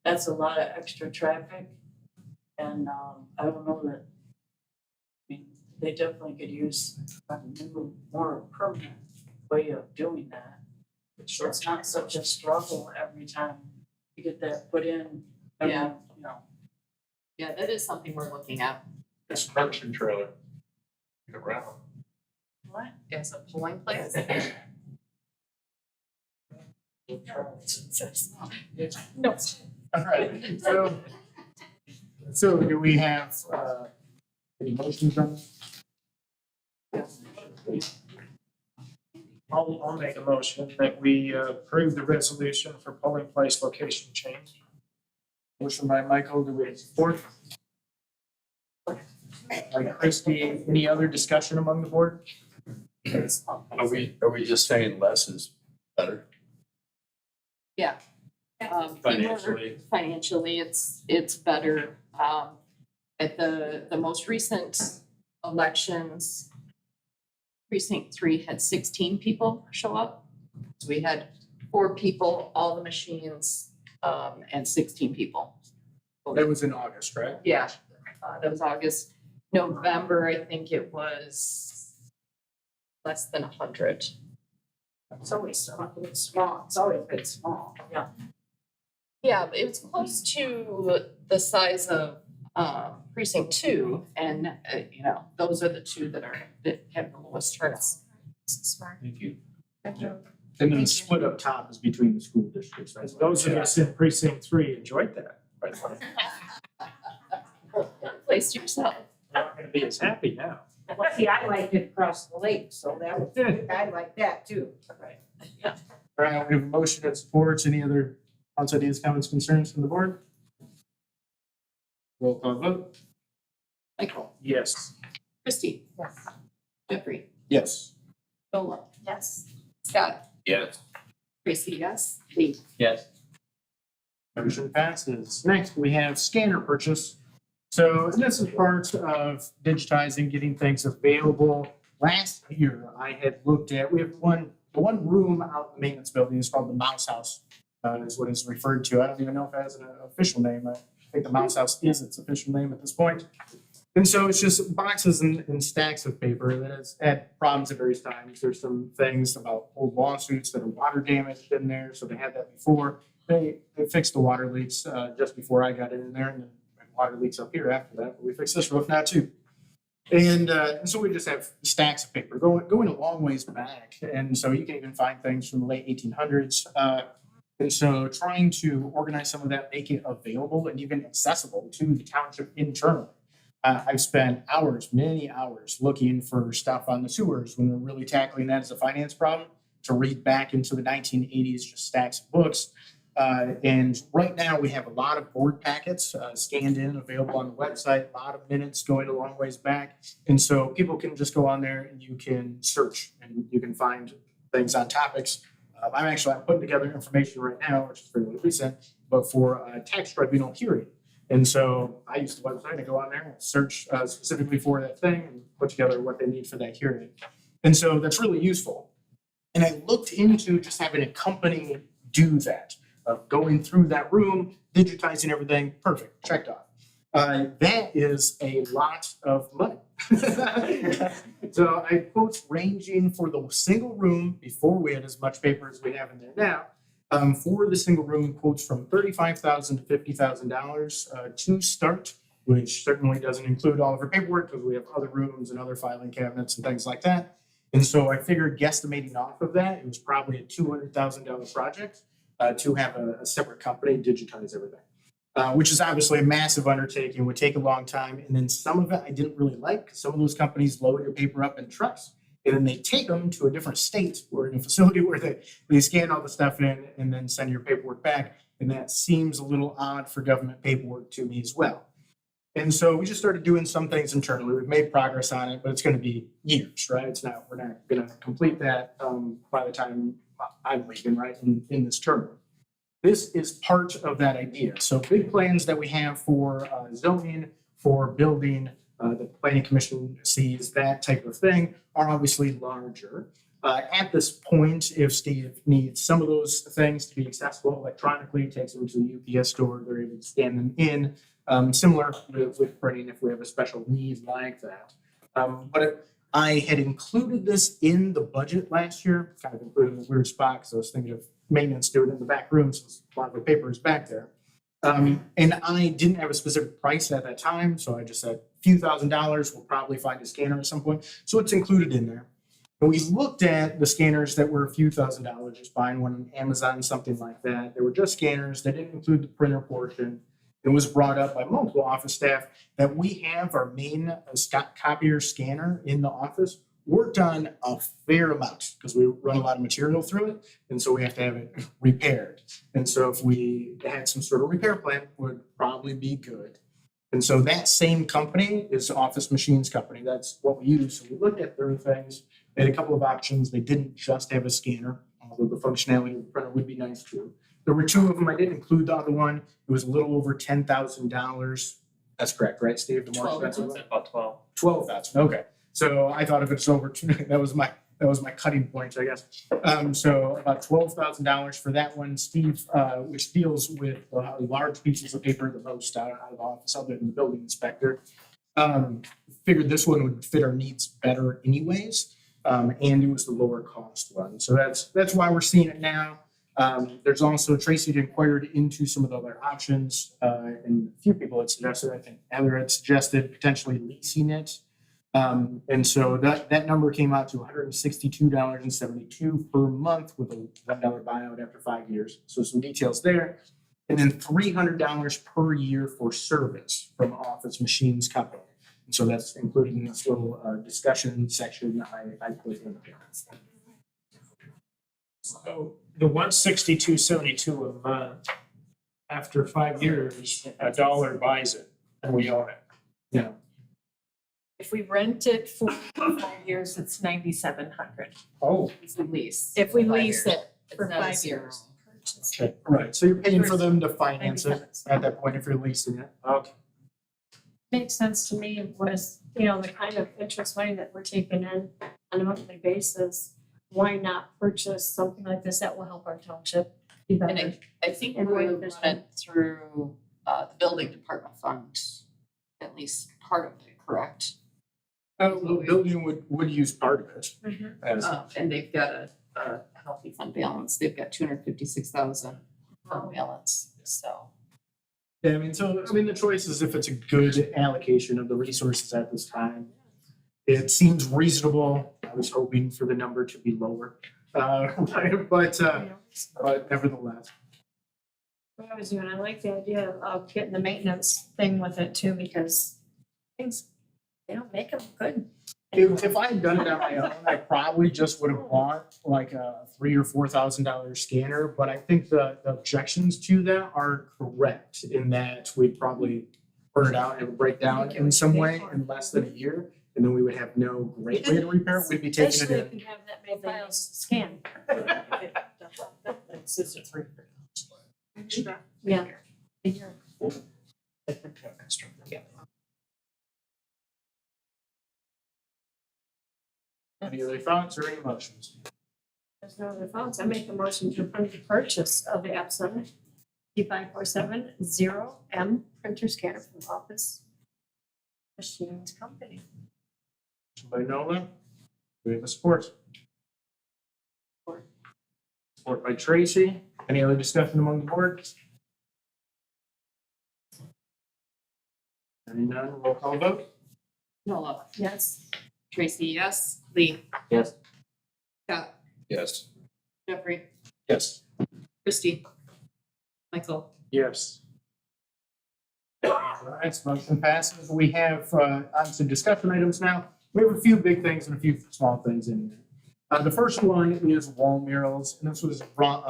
Speaker 11: that's a lot of extra traffic. And, I don't know that, I mean, they definitely could use a new, more permanent way of doing that. So it's not such a struggle every time you get that put in,
Speaker 1: Yeah.
Speaker 11: you know.
Speaker 1: Yeah, that is something we're looking at
Speaker 6: Construction trailer. Get around.
Speaker 11: What?
Speaker 1: as a polling place.
Speaker 2: No. All right, so do we have any motions on this?
Speaker 8: I'll make a motion that we approve the resolution for polling place location change.
Speaker 2: Motion by Michael, do we have support? By Christie, any other discussion among the board?
Speaker 12: Are we just saying less is better?
Speaker 1: Financially, it's better. At the most recent elections, precinct 3 had 16 people show up. So we had 4 people, all the machines, and 16 people.
Speaker 2: That was in August, right?
Speaker 1: Yeah, that was August. November, I think it was less than 100.
Speaker 10: It's always small, it's always been small, yeah.
Speaker 1: Yeah, but it was close to the size of precinct 2, and those are the 2 that have the lowest turnouts.
Speaker 3: Smart.
Speaker 2: Thank you. And then the split up top is between the school districts. That's
Speaker 8: Those of us in precinct 3 enjoyed that.
Speaker 1: Place yourself.
Speaker 8: Not gonna be as happy now.
Speaker 10: See, I liked it across the lake, so that was good, I like that too.
Speaker 2: All right, we have a motion that supports. Any other thoughts, ideas, comments, concerns from the board? Roll call vote.
Speaker 1: Michael,
Speaker 8: Yes.
Speaker 1: Christie,
Speaker 3: Yes.
Speaker 1: Jeffrey,
Speaker 2: Yes.
Speaker 1: Nola,
Speaker 3: Yes.
Speaker 1: Scott,
Speaker 7: Yes.
Speaker 1: Tracy, yes, Lee.
Speaker 5: Yes.
Speaker 2: Motion passes. Next, we have scanner purchase. So this is part of digitizing, getting things available. Last year, I had looked at, we have one room out in the maintenance building, it's called the Mouse House, is what it's referred to. I don't even know if it has an official name. I think the Mouse House is its official name at this point. And so it's just boxes and stacks of paper that has had problems at various times. There's some things about old lawsuits that are water damaged in there, so they had that before. They fixed the water leaks just before I got it in there, and then water leaks up here after that, but we fixed this roof now too. And so we just have stacks of paper going a long ways back, and so you can even find things from the late 1800s. And so trying to organize some of that, make it available and even accessible to the township internally. I've spent many hours looking for stuff on the sewers when we're really tackling that as a finance problem, to read back into the 1980s, just stacks of books. And right now we have a lot of board packets scanned in, available on the website, a lot of minutes going a long ways back. And so people can just go on there and you can search and you can find things on topics. I'm putting together information right now, which is fairly recent, but for a tax tribunal hearing. And so I use the website to go on there and search specifically for that thing and put together what they need for that hearing. And so that's really useful. And I looked into just having a company do that. Going through that room, digitizing everything, perfect, checked off. That is a lot of money. So I quotes ranging for the single room, before we had as much paper as we have in there now, For the single room, quotes from $35,000 to $50,000 to start, which certainly doesn't include all of our paperwork because we have other rooms and other filing cabinets and things like that. And so I figured guesstimating off of that, it was probably a $200,000 project to have a separate company digitize everything. Which is obviously a massive undertaking, would take a long time. And then some of it I didn't really like. Some of those companies load your paper up in trucks and then they take them to a different state or in a facility where they scan all the stuff in and then send your paperwork back. And that seems a little odd for government paperwork to me as well. And so we just started doing some things internally. We've made progress on it, but it's going to be years, right? We're not going to complete that by the time I'm leaving, right, in this term. This is part of that idea. So big plans that we have for zoning, for building, the planning commission sees, that type of thing, are obviously larger. At this point, if Steve needs some of those things to be accessible electronically, takes them to the UPS store, they're able to scan them in. Similar with printing if we have a special need like that. But I had included this in the budget last year, kind of included in a weird spot because I was thinking of maintenance doing it in the back room since a lot of the paper is back there. And I didn't have a specific price at that time, so I just said a few $1,000s, we'll probably find a scanner at some point. So it's included in there. And we looked at the scanners that were a few $1,000s, just buying one on Amazon, something like that. They were just scanners, they didn't include the printer portion. It was brought up by multiple office staff that we have our main copier scanner in the office worked on a fair amount because we run a lot of material through it. And so we have to have it repaired. And so if we had some sort of repair plan, would probably be good. And so that same company is Office Machines Company. That's what we use. So we looked at their things. They had a couple of options. They didn't just have a scanner, although the functionality of the printer would be nice too. There were two of them. I didn't include the other one. It was a little over $10,000. That's correct, right, Steve? The more expensive one?
Speaker 5: About 12.
Speaker 2: 12,000. Okay. So I thought if it's over two, that was my cutting point, I guess. So about $12,000 for that one. Steve, which deals with large pieces of paper the most out of the office, other than the building inspector, figured this one would fit our needs better anyways. And it was the lower cost one. So that's why we're seeing it now. There's also Tracy had inquired into some of the other options, and a few people had suggested, I think Heather had suggested potentially leasing it. And so that number came out to $162.72 per month with a $1 buyout after 5 years. So some details there. And then $300 per year for service from Office Machines Company. And so that's included in this little discussion section I put in there.
Speaker 8: So the $162.72 a month, after 5 years, $1 buys it and we own it.
Speaker 2: Yeah.
Speaker 9: If we rent it for 5 years, it's $9,700.
Speaker 2: Oh,
Speaker 1: It's a lease.
Speaker 9: If we
Speaker 1: 5
Speaker 9: lease
Speaker 1: years.
Speaker 9: it
Speaker 1: It's
Speaker 9: for
Speaker 1: not a
Speaker 9: 5
Speaker 1: zero.
Speaker 9: years.
Speaker 2: okay. Right. So you're paying for them to finance it at that point if you're leasing it.
Speaker 8: Okay.
Speaker 3: Makes sense to me was, the kind of interest money that we're taking in on a monthly basis. Why not purchase something like this that will help our township be
Speaker 1: And
Speaker 3: better?
Speaker 1: I think
Speaker 3: And
Speaker 1: we
Speaker 3: more
Speaker 1: run
Speaker 3: efficient.
Speaker 1: it through the building department fund, at least part of it, correct?
Speaker 2: The building would use part of it. As,
Speaker 1: And they've got a healthy fund balance. They've got 256,000 fund balance, so.
Speaker 2: yeah, the choice is if it's a good allocation of the resources at this time. It seems reasonable. I was hoping for the number to be lower, but nevertheless.
Speaker 3: What I was doing, I like the idea of getting the maintenance thing with it too, because things, they don't make them good.
Speaker 2: If I had done it on my own, I probably just would have bought like a $3,000 or $4,000 scanner. But I think the objections to that are correct in that we'd probably burn it out and it would break down in some way in less than a year. And then we would have no great way to repair it. We'd be taking it
Speaker 3: Especially
Speaker 2: in.
Speaker 3: if you have that many files scanned.
Speaker 8: It's just a $300
Speaker 3: Extra. Yeah. A year.
Speaker 8: extra. Yeah.
Speaker 2: Any other thoughts or any motions?
Speaker 3: There's no other thoughts. I make a motion to approve the purchase of the Epson P5470M printer scanner from Office Machines Company.
Speaker 2: Somebody know that? Do we have a support? Support by Tracy. Any other discussion among the board? Hearing none, roll call vote.
Speaker 1: Nola,
Speaker 3: Yes.
Speaker 1: Tracy, yes. Lee,
Speaker 5: Yes.
Speaker 1: Scott,
Speaker 7: Yes.
Speaker 1: Jeffrey,
Speaker 2: Yes.
Speaker 1: Christie, Michael.
Speaker 2: Yes. All right, so motion passes. We have on to discussion items now. We have a few big things and a few small things in here. The first one is wall murals, and this was around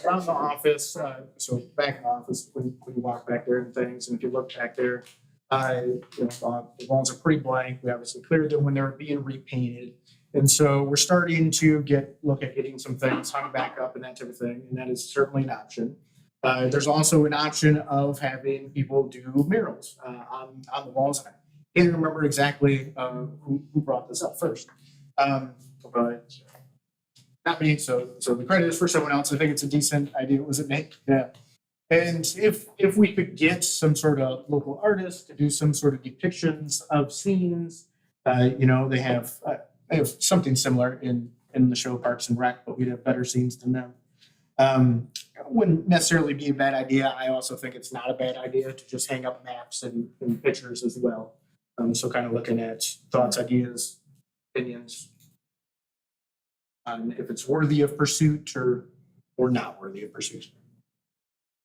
Speaker 2: the office, so back in the office, when you walk back there and things, and if you look back there, the walls are pretty blank. We obviously cleared them when they were being repainted. And so we're starting to look at getting some things hung back up and that type of thing, and that is certainly an option. There's also an option of having people do murals on the walls. I can't remember exactly who brought this up first. But not me, so the credit is for someone else. I think it's a decent idea. Was it Nick? Yeah. And if we could get some sort of local artist to do some sort of depictions of scenes, they have something similar in the show Parks and Rec, but we'd have better scenes than them. Wouldn't necessarily be a bad idea. I also think it's not a bad idea to just hang up maps and pictures as well. So kind of looking at thoughts, ideas, opinions on if it's worthy of pursuit or not worthy of pursuit.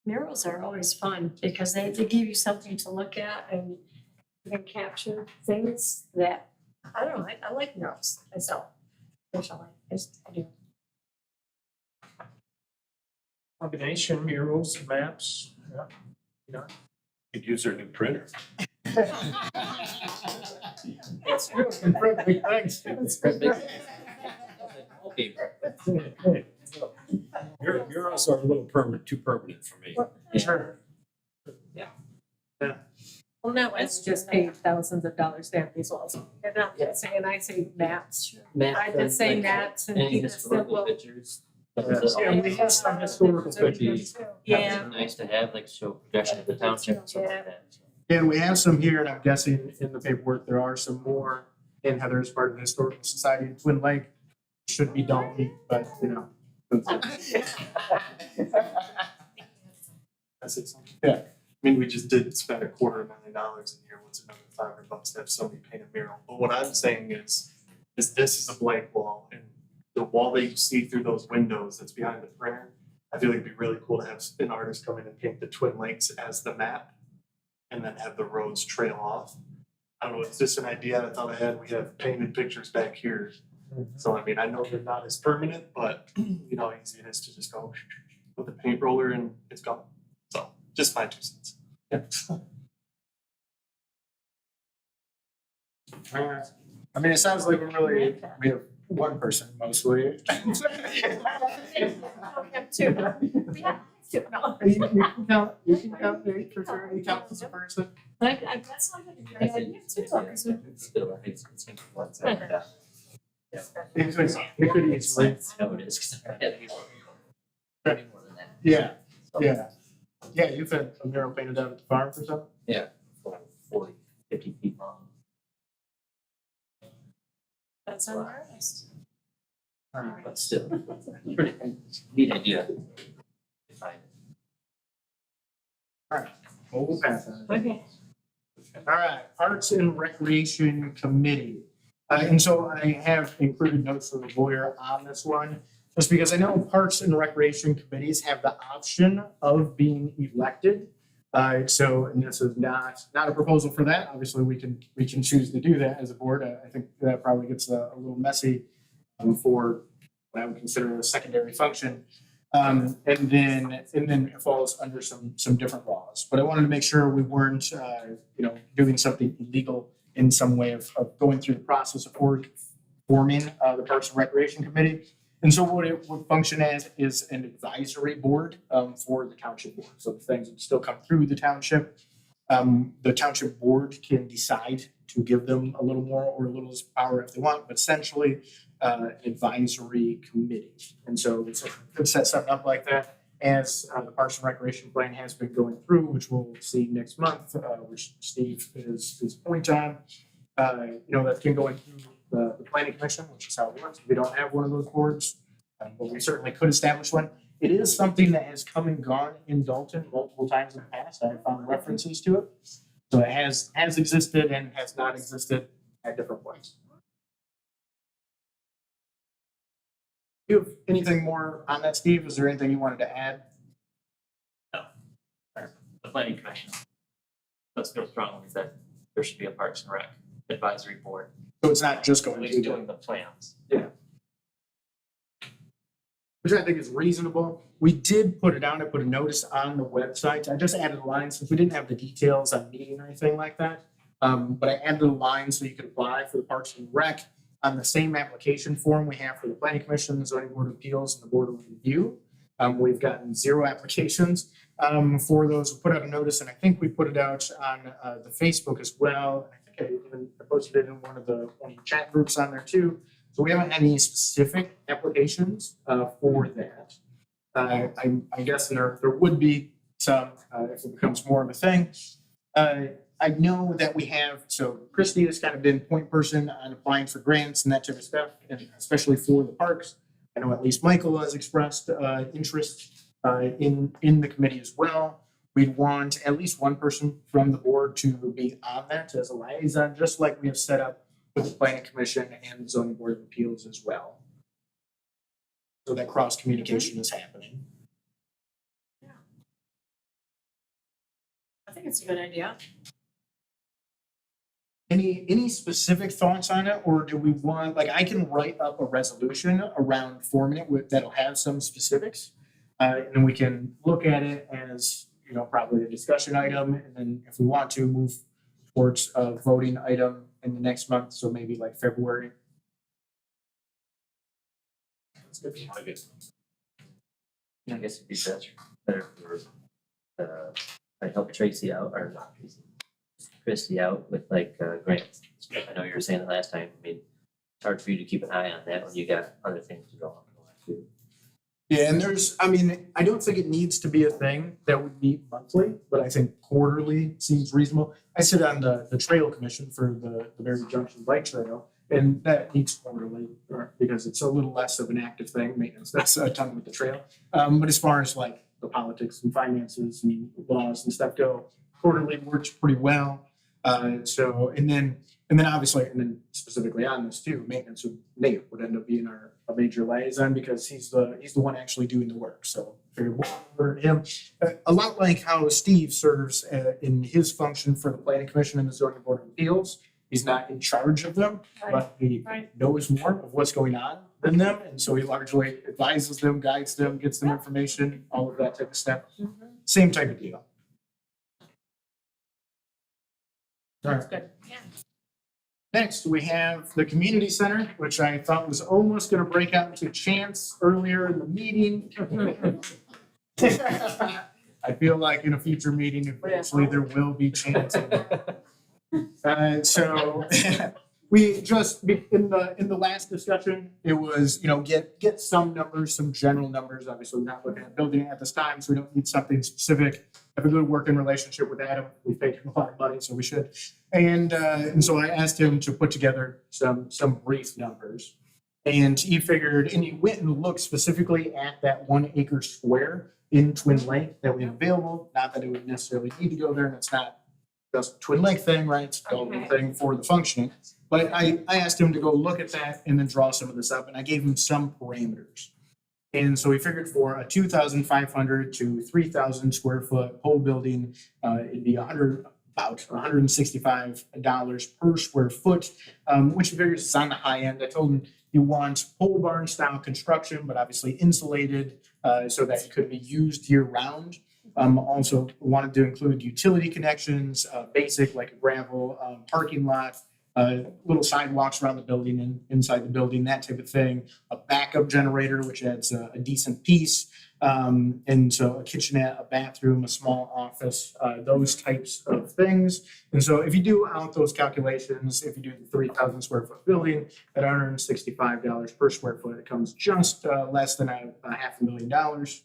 Speaker 3: Murals are always fun because they give you something to look at and you can capture things that, I don't know, I like murals myself. Personally, I do.
Speaker 8: Combination murals and maps, yeah.
Speaker 12: Could use their new printer.
Speaker 2: That's true. And Fred, big thanks.
Speaker 5: Okay.
Speaker 7: Murals are a little too permanent for me.
Speaker 2: Sure.
Speaker 9: Well, now it's just paid thousands of dollars to have these walls. And I'm just saying, I say maps. I just say maps and
Speaker 5: Any
Speaker 9: keep it
Speaker 5: historical
Speaker 9: simple.
Speaker 5: pictures.
Speaker 2: Yeah, we have some historical pictures.
Speaker 9: Yeah.
Speaker 5: Nice to have, like show progression of the township and stuff like that.
Speaker 2: And we have some here, and I'm guessing in the paperwork, there are some more in Heather's part of the Historical Society in Twin Lake. Should be Dalton, but
Speaker 6: That's it.
Speaker 2: Yeah.
Speaker 6: I mean, we just did spend $250,000 in here. What's another $500 to have somebody paint a mural? But what I'm saying is this is a blank wall, and the wall that you see through those windows that's behind the printer, I feel like it'd be really cool to have an artist come in and paint the Twin Lakes as the map, and then have the roads trail off. I don't know, it's just an idea I thought I had. We have painted pictures back here. So, I mean, I know they're not as permanent, but you know how easy it is to just go with the paint roller and it's gone. So, just my 2 cents. Yeah.
Speaker 2: I mean, it sounds like we have one person mostly.
Speaker 3: We have two. We have two. No.
Speaker 2: You can count Nate for sure. You count as a person.
Speaker 3: I that's not a great idea too, because we
Speaker 5: It's a bit of a hate skin one side.
Speaker 2: It could easily.
Speaker 5: No, it is, 'cause I had people way more than that.
Speaker 2: Yeah,
Speaker 5: So,
Speaker 2: yeah. You've had a mural painted out at the farm for something?
Speaker 5: Yeah, 40, 50 feet long.
Speaker 3: that's on our list.
Speaker 5: But still, pretty neat idea. If I-
Speaker 2: We'll pass on it.
Speaker 3: Okay.
Speaker 2: All right, Parks and Recreation Committee. And so I have included notes from the lawyer on this one, just because I know Parks and Recreation Committees have the option of being elected. And this is not a proposal for that. Obviously, we can choose to do that as a board. I think that probably gets a little messy for what I would consider a secondary function. And then it falls under some different laws. But I wanted to make sure we weren't, doing something illegal in some way of going through the process of forming the Parks and Recreation Committee. And so what it would function as is an advisory board for the township board. So the things that still come through the township. The township board can decide to give them a little more or a little less power if they want, but essentially an advisory committee. And so we could set something up like that as the Parks and Recreation plan has been going through, which we'll see next month, which Steve is point on. That's been going through the planning commission, which is how it works. We don't have one of those boards, but we certainly could establish one. it is something that has come and gone in Dalton multiple times in the past. I found references to it. So it has existed and has not existed at different points. Do you have anything more on that, Steve? Is there anything you wanted to add?
Speaker 5: The planning commission does feel strongly that there should be a Parks and Rec advisory board,
Speaker 2: So it's not just
Speaker 5: at
Speaker 2: going
Speaker 5: least
Speaker 2: to
Speaker 5: doing the plans.
Speaker 2: which I think is reasonable. We did put it out, I put a notice on the website. I just added a line since we didn't have the details on meeting or anything like that. But I added a line so you could apply for the Parks and Rec on the same application form we have for the Planning Commission, the Zoning Board of Appeals, and the Board of Review. We've gotten 0 applications for those. We put out a notice, and I think we put it out on the Facebook as well. I think I even posted it in one of the chat groups on there too. So we haven't had any specific applications for that. I'm guessing there would be some if it becomes more of a thing. I know that we have, so Christy has kind of been point person on applying for grants and that type of stuff, and especially for the parks. I know at least Michael has expressed interest in the committee as well. We'd want at least one person from the board to be on that as a liaison, just like we have set up with the Planning Commission and the Zoning Board of Appeals as well. So that cross communication is happening.
Speaker 3: I think it's a good idea.
Speaker 2: Any specific thoughts on it, or do we want, like, I can write up a resolution around forming it with, that'll have some specifics. And then we can look at it as, you know, probably a discussion item, and then if we want to move towards a voting item in the next month, so maybe like February. That's good.
Speaker 5: I guess it'd be better for, I help Tracy out, or not Tracy, Christy out with like grants. I know you were saying it last time, I mean, it's hard for you to keep an eye on that when you got other things to go on too.
Speaker 2: Yeah, and there's, I mean, I don't think it needs to be a thing that would meet monthly, but I think quarterly seems reasonable. I sit on the trail commission for the Berry Junction Bike Trail, and that meets quarterly because it's a little less of an active thing, maintenance, that's a ton with the trail. But as far as like the politics and finances and laws and stuff go, quarterly works pretty well. So, and then obviously, and then specifically on this too, maintenance of Nate would end up being a major liaison because he's the one actually doing the work. So figured for him, a lot like how Steve serves in his function for the Planning Commission and the Zoning Board of Appeals. He's not in charge of them, but he knows more of what's going on than them, and so he largely advises them, guides them, gets them information, all of that type of stuff. Same type of deal.
Speaker 3: That's good. Yeah.
Speaker 2: Next, we have the community center, which I thought was almost going to break out into chants earlier in the meeting. I feel like in a future meeting, eventually there will be chanting. So we just in the last discussion, it was, you know, get some numbers, some general numbers. Obviously, we're not looking at building it at this time, so we don't need something specific. Have a good working relationship with Adam. We paid him a lot of money, so we should. And so I asked him to put together some brief numbers. And he figured, and he went and looked specifically at that 1 acre square in Twin Lake that we have available. Not that it would necessarily need to go there, and it's not just a Twin Lake thing, right? It's a development thing for the functioning. But I asked him to go look at that and then draw some of this up, and I gave him some parameters. And so we figured for a 2,500 to 3,000 square foot whole building, it'd be about $165 per square foot, which figures is on the high end. I told him you want pole barn style construction, but obviously insulated so that it could be used year round. Also wanted to include utility connections, basic like a gravel parking lot, little sidewalks around the building and inside the building, that type of thing. A backup generator, which adds a decent piece. And so a kitchenette, a bathroom, a small office, those types of things. And so if you do out those calculations, if you do the 3,000 square foot building at $165 per square foot, it comes just less than $500,000.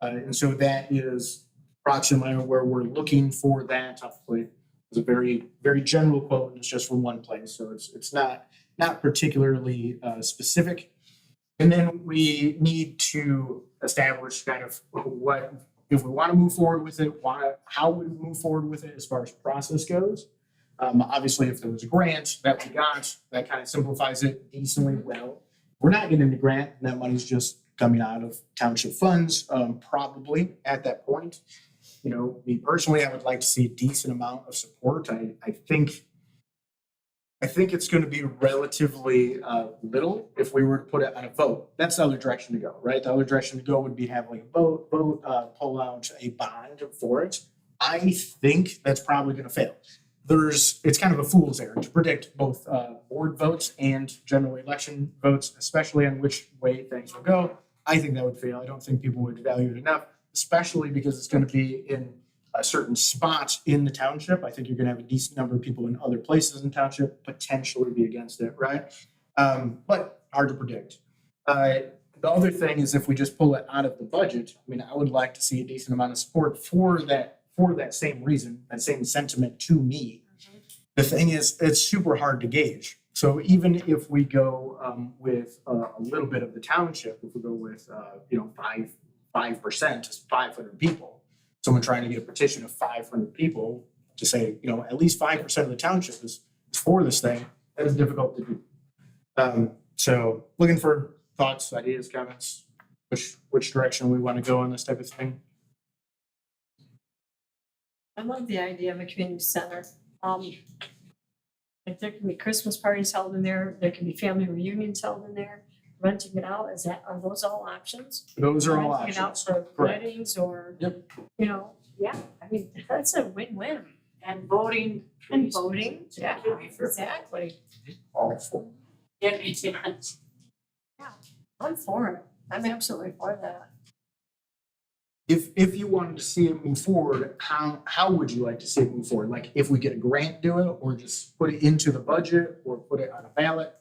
Speaker 2: And so that is approximately where we're looking for that. Hopefully, it's a very, very general quote, and it's just from one place, so it's not particularly specific. And then we need to establish kind of what, if we want to move forward with it, how we move forward with it as far as process goes. Obviously, if there was a grant that we got, that kind of simplifies it decently well. We're not getting the grant, and that money's just coming out of township funds, probably at that point. You know, me personally, I would like to see a decent amount of support. I think it's going to be relatively little if we were to put it on a vote. That's the other direction to go, right? The other direction to go would be have like a vote, pull out a bond for it. I think that's probably going to fail. It's kind of a fool's errand to predict both board votes and general election votes, especially on which way things will go. I think that would fail. I don't think people would value it enough, especially because it's going to be in a certain spot in the township. I think you're going to have a decent number of people in other places in township potentially be against it, right? But hard to predict. The other thing is if we just pull it out of the budget, I mean, I would like to see a decent amount of support for that same reason, that same sentiment to me. The thing is, it's super hard to gauge. So even if we go with a little bit of the township, if we go with 5% is 500 people, someone trying to get a petition of 500 people to say, at least 5% of the township is for this thing, that is difficult to do. So looking for thoughts, ideas, comments, which direction we want to go on this type of thing.
Speaker 3: I love the idea of a community center. Like there can be Christmas parties held in there, there can be family reunions held in there, renting it out, are those all options?
Speaker 2: Those are all
Speaker 3: Renting it out
Speaker 2: options.
Speaker 3: for
Speaker 2: Correct.
Speaker 3: weddings or,
Speaker 2: Yep.
Speaker 3: yeah, I mean, that's a win-win.
Speaker 11: And voting.
Speaker 3: And voting, yeah, exactly.
Speaker 2: All for.
Speaker 11: Can be tenants.
Speaker 3: I'm for it. I'm absolutely for that.
Speaker 2: If you wanted to see it move forward, how would you like to see it move forward? Like if we get a grant, do it, or just put it into the budget or put it on a ballot?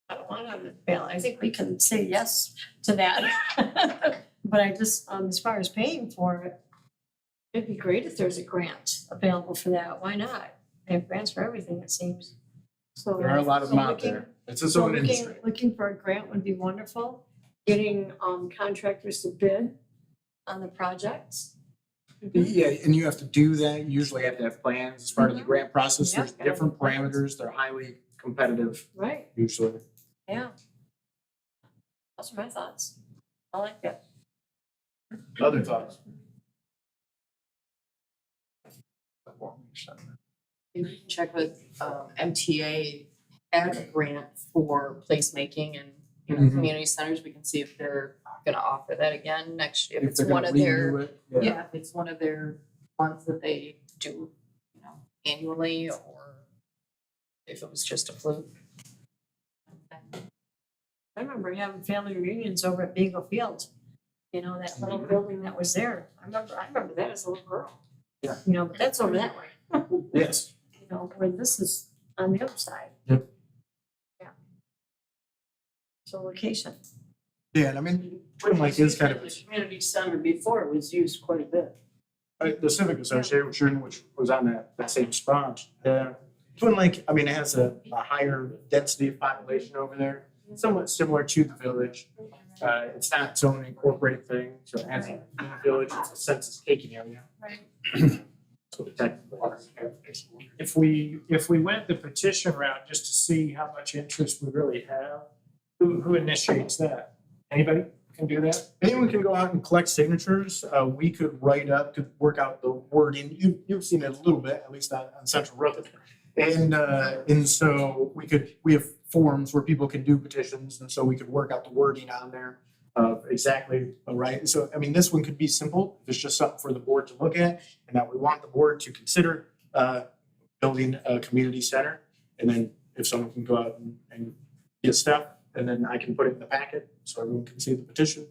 Speaker 3: I don't want it on the ballot. I think we can say yes to that. But I just, as far as paying for it, it'd be great if there's a grant available for that. Why not? They have grants for everything, it seems. So
Speaker 2: There are a lot of them
Speaker 3: so
Speaker 2: out
Speaker 3: looking-
Speaker 2: there. It's its
Speaker 3: So
Speaker 2: own industry.
Speaker 3: looking for a grant would be wonderful. Getting contractors to bid on the projects.
Speaker 2: Yeah, and you have to do that. You usually have to have plans as part of the
Speaker 3: Mhm.
Speaker 2: grant process.
Speaker 3: Yeah,
Speaker 2: There's
Speaker 3: gotta have
Speaker 2: different
Speaker 3: plans.
Speaker 2: parameters. They're highly competitive
Speaker 3: Right,
Speaker 2: usually.
Speaker 3: yeah. Those are my thoughts. I like that.
Speaker 2: Other thoughts?
Speaker 1: You can check with MTA, had a grant for placemaking and,
Speaker 2: Mhm.
Speaker 1: community centers. We can see if they're gonna offer that again next year. If
Speaker 2: If
Speaker 1: it's
Speaker 2: they're
Speaker 1: one
Speaker 2: gonna
Speaker 1: of their,
Speaker 2: redo it,
Speaker 1: yeah, if it's one of their ones that they do, annually, or if it was just a fluke.
Speaker 3: I remember having family reunions over at Beagle Field. That little building that was there. I remember that as a little girl.
Speaker 2: Yeah.
Speaker 3: But that's over that way.
Speaker 2: Yes.
Speaker 3: Where this is on the other side.
Speaker 2: Yep.
Speaker 3: Yeah. So location.
Speaker 2: Yeah, and I mean, Twin Lake is kind of,
Speaker 11: The community center before was used quite a bit.
Speaker 2: the Civic Association, which was on that same spot. Yeah. Twin Lake, I mean, it has a higher density of population over there, somewhat similar to the village. It's not its own incorporated thing, so it has a village, it's a census taking area.
Speaker 3: Right.
Speaker 2: So technically.
Speaker 8: If we went the petition route just to see how much interest we really have, who initiates that? Anybody can do that?
Speaker 2: Anyone can go out and collect signatures. We could work out the wording. You've seen it a little bit, at least on Central Road. And so we have forms where people can do petitions, and so we could work out the wording on there of exactly, right? So, I mean, this one could be simple. If it's just something for the board to look at, and that we want the board to consider building a community center. And then if someone can go out and get stuff, and then I can put it in the packet so everyone can see the petition.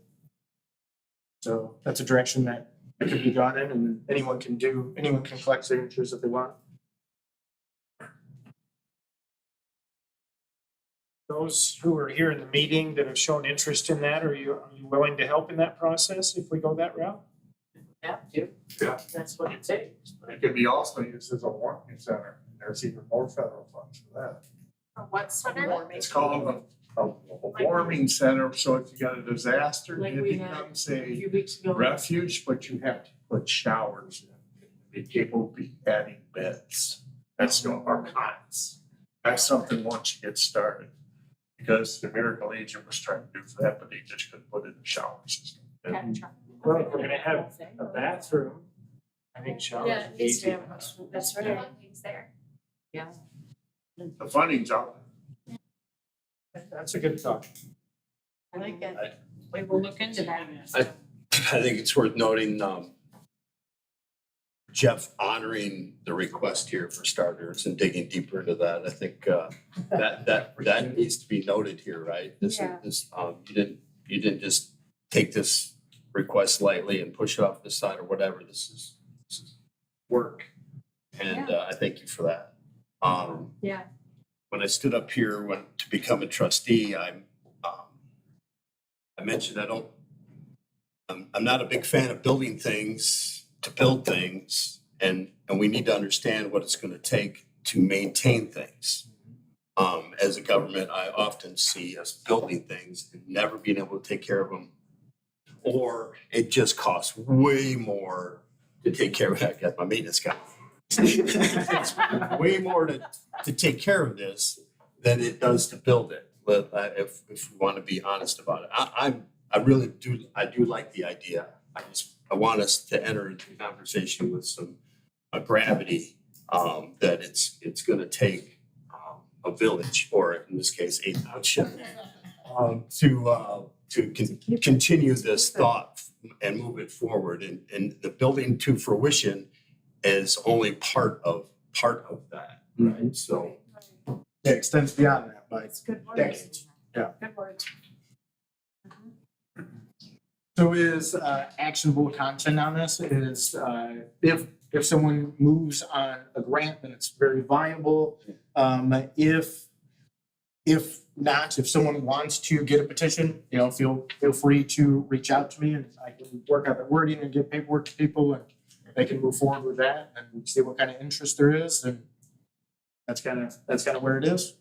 Speaker 2: So that's a direction that it could be gone in, and anyone can collect signatures if they want.
Speaker 8: Those who are here in the meeting that have shown interest in that, are you willing to help in that process if we go that route?
Speaker 11: Have to.
Speaker 12: Yeah.
Speaker 11: That's what it takes.
Speaker 12: It could be also used as a warming center. There's even more federal funds for that.
Speaker 9: What center?
Speaker 12: It's called a warming center, so if you got a disaster,
Speaker 11: Like
Speaker 12: it
Speaker 11: we had
Speaker 12: becomes
Speaker 11: a
Speaker 12: a
Speaker 11: few weeks ago.
Speaker 12: refuge, but you have to put showers in. Be capable of be adding beds. That's our cots. That's something once you get started. Because the American Legion was trying to do that, but they just couldn't put in the shower system. And
Speaker 8: Well, if we're gonna have a bathroom, I think showers
Speaker 3: Yeah,
Speaker 8: would
Speaker 3: it
Speaker 8: be
Speaker 3: needs to
Speaker 8: easy.
Speaker 3: have, that's right.
Speaker 10: there.
Speaker 1: Yeah.
Speaker 12: the funding's out.
Speaker 8: That's a good thought.
Speaker 3: I like it.
Speaker 9: We will look into that.
Speaker 12: I think it's worth noting, Jeff honoring the request here for starters and digging deeper into that. I think, that needs to be noted here, right?
Speaker 9: Yeah.
Speaker 12: You didn't just take this request lightly and push it off the side or whatever. This is work. And, I thank you for that.
Speaker 3: Yeah.
Speaker 12: When I stood up here to become a trustee, I mentioned I'm not a big fan of building things to build things, and we need to understand what it's going to take to maintain things. As a government, I often see us building things and never being able to take care of them, or it just costs way more to take care of it. I got my maintenance guy. It's way more to take care of this than it does to build it. But if we want to be honest about it, I really do like the idea. I want us to enter into the conversation with some gravity, that it's going to take a village, or in this case, a township, to continue this thought and move it forward. And the building to fruition is only part of that, right? So
Speaker 2: It extends beyond that by
Speaker 3: It's good words.
Speaker 2: decades. Yeah.
Speaker 3: Good words.
Speaker 2: So is actionable content on this is if someone moves on a grant, then it's very viable. If not, if someone wants to get a petition, feel free to reach out to me and I can work out the wording and get paperwork to people and they can move forward with that and see what kind of interest there is, and that's kind of where it is.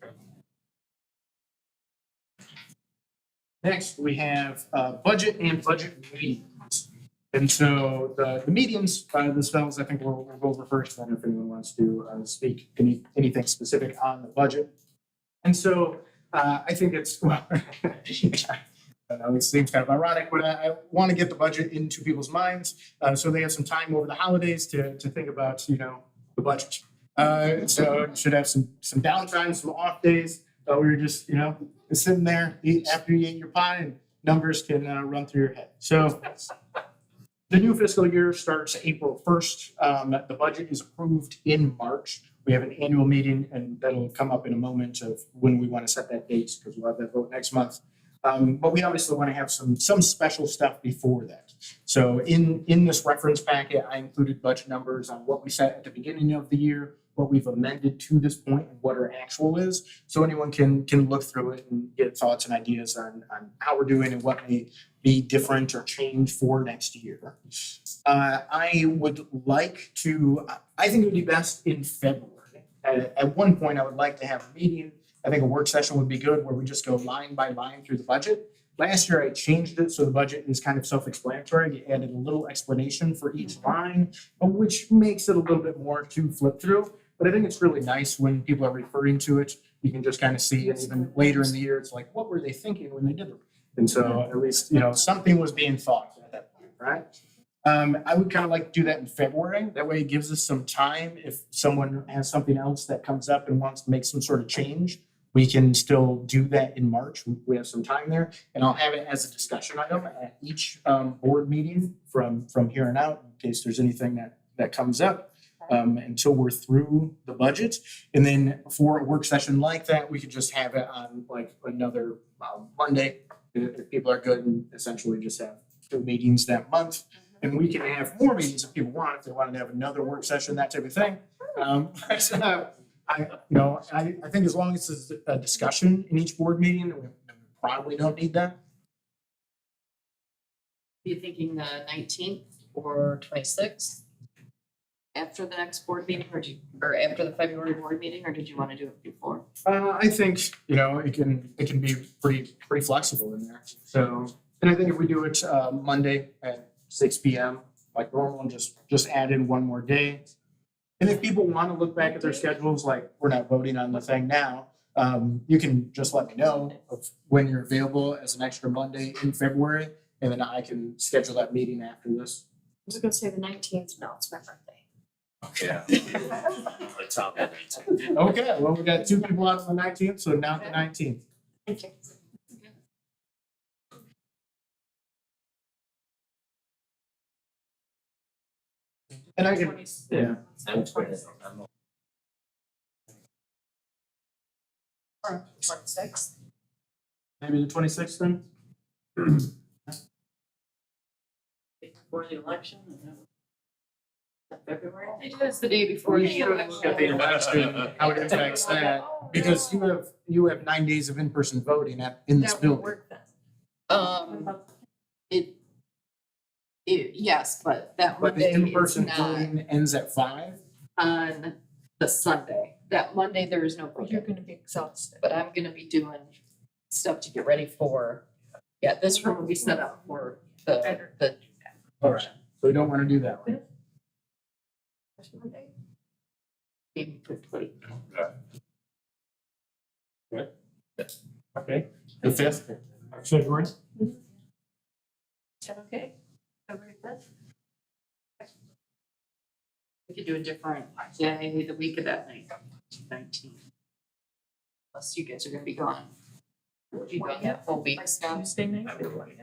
Speaker 2: Next, we have budget and budget meetings. And so the meetings, the spells, I think we'll go over first, then if anyone wants to speak anything specific on the budget. And so I think it's, well, it seems kind of ironic, but I want to get the budget into people's minds so they have some time over the holidays to think about, the budget. So it should have some downtime, some off days. We were just, sitting there after you ate your pie and numbers can run through your head. So the new fiscal year starts April 1st. The budget is approved in March. We have an annual meeting and that'll come up in a moment of when we want to set that date because we'll have that vote next month. But we obviously want to have some special stuff before that. So in this reference packet, I included budget numbers on what we set at the beginning of the year, what we've amended to this point, and what our actual is. So anyone can look through it and get thoughts and ideas on how we're doing and what may be different or change for next year. I think it would be best in February. At one point, I would like to have a meeting. I think a work session would be good where we just go line by line through the budget. Last year, I changed it so the budget is kind of self-explanatory. I added a little explanation for each line, which makes it a little bit more to flip through. But I think it's really nice when people are referring to it. You can just kind of see, and even later in the year, it's like, what were they thinking when they did it? And so at least, something was being thought at that point, right? I would kind of like to do that in February. That way it gives us some time. If someone has something else that comes up and wants to make some sort of change, we can still do that in March. We have some time there, and I'll have it as a discussion item at each board meeting from here on out in case there's anything that comes up until we're through the budget. And then for a work session like that, we could just have it on like another Monday if people are good and essentially just have 2 meetings that month. And we can have more meetings if people want, if they wanted to have another work session, that type of thing. I think as long as it's a discussion in each board meeting, we probably don't need that.
Speaker 1: You thinking the 19th or 26th? after the next board meeting, or after the February board meeting, or did you want to do it before?
Speaker 2: I think, it can be pretty flexible in there. So, and I think if we do it, Monday at 6 PM, like normal, and just add in one more day. And if people want to look back at their schedules, like we're not voting on the thing now, you can just let me know of when you're available as an extra Monday in February, and then I can schedule that meeting after this.
Speaker 3: I was gonna say the 19th, no, it's my birthday.
Speaker 7: Yeah. Let's have that.
Speaker 2: Okay, well, we got 2 people out on the 19th, so now the 19th.
Speaker 3: Thank you.
Speaker 2: And I can, yeah.
Speaker 5: Sounds great. I'm-
Speaker 3: 26th.
Speaker 2: Maybe the 26th then?
Speaker 11: Before the election, February?
Speaker 1: It is the day before
Speaker 2: We
Speaker 1: the
Speaker 2: should look at the election, how it impacts that, because you have 9 days of in-person voting in this
Speaker 3: That won't
Speaker 2: building.
Speaker 3: work then.
Speaker 1: Yes, but that
Speaker 2: But the
Speaker 1: Monday is
Speaker 2: in-person
Speaker 1: not
Speaker 2: voting ends at 5.
Speaker 1: on the Sunday. That Monday, there is no
Speaker 3: You're
Speaker 1: voting,
Speaker 3: gonna be exhausted.
Speaker 1: but I'm gonna be doing stuff to get ready for, this room will be set up for the.
Speaker 2: All right. So we don't want to do that one.
Speaker 1: Maybe quickly.
Speaker 2: Okay. The 5th, February.
Speaker 3: Is that okay? February 5th?
Speaker 1: We could do a different day, the week of that night, 19. Unless you guys are gonna be gone. We'll be gone that whole week, Scott.
Speaker 3: Tuesday night?
Speaker 1: Okay.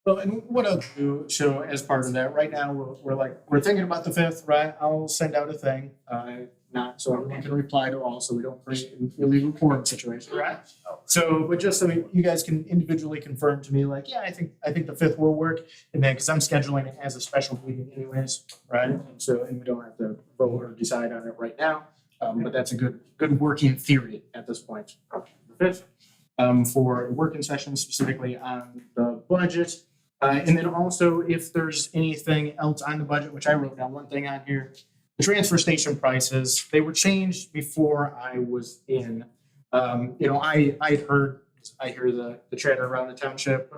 Speaker 2: Well, and what I'll do, so as part of that, right now, we're thinking about the 5th, right? I'll send out a thing, not so everyone can reply to all, so we don't create an illegal quorum situation, right? So, but just so you guys can individually confirm to me, like, yeah, I think the 5th will work, and then, because I'm scheduling it as a special meeting anyways, right? And so, and we don't have to vote or decide on it right now, but that's a good working theory at this point. The 5th, for a working session specifically on the budget. And then also, if there's anything else on the budget, which I wrote down one thing on here, the transfer station prices, they were changed before I was in. I hear the chatter around the township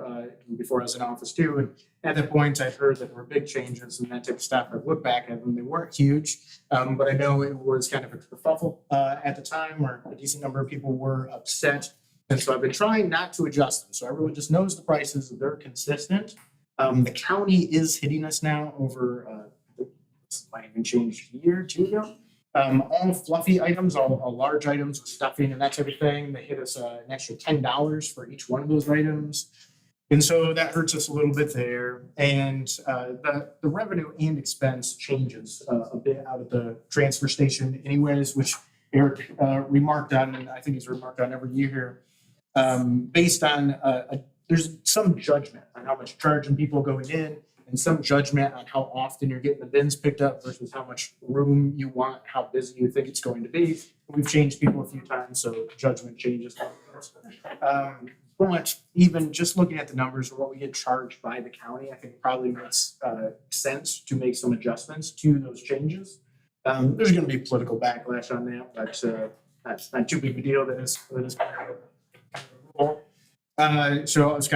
Speaker 2: before I was in office too. And at that point, I heard that there were big changes and that type of stuff. I look back at them, they weren't huge, but I know it was kind of a kerfuffle at the time where a decent number of people were upset. And so I've been trying not to adjust them. So everyone just knows the prices, they're consistent. The county is hitting us now over, might even changed a year or 2 ago. All fluffy items, all large items with stuffing and that type of thing, they hit us an extra $10 for each one of those items. And so that hurts us a little bit there. And the revenue and expense changes a bit out of the transfer station anyways, which Eric remarked on, and I think he's remarked on every year here. Based on, there's some judgment on how much charging people going in and some judgment on how often you're getting the bins picked up versus how much room you want, how busy you think it's going to be. We've changed people a few times, so judgment changes. But even just looking at the numbers of what we get charged by the county, I think it probably makes sense to make some adjustments to those changes. There's going to be political backlash on that, but that's not too big a deal. That is. So I was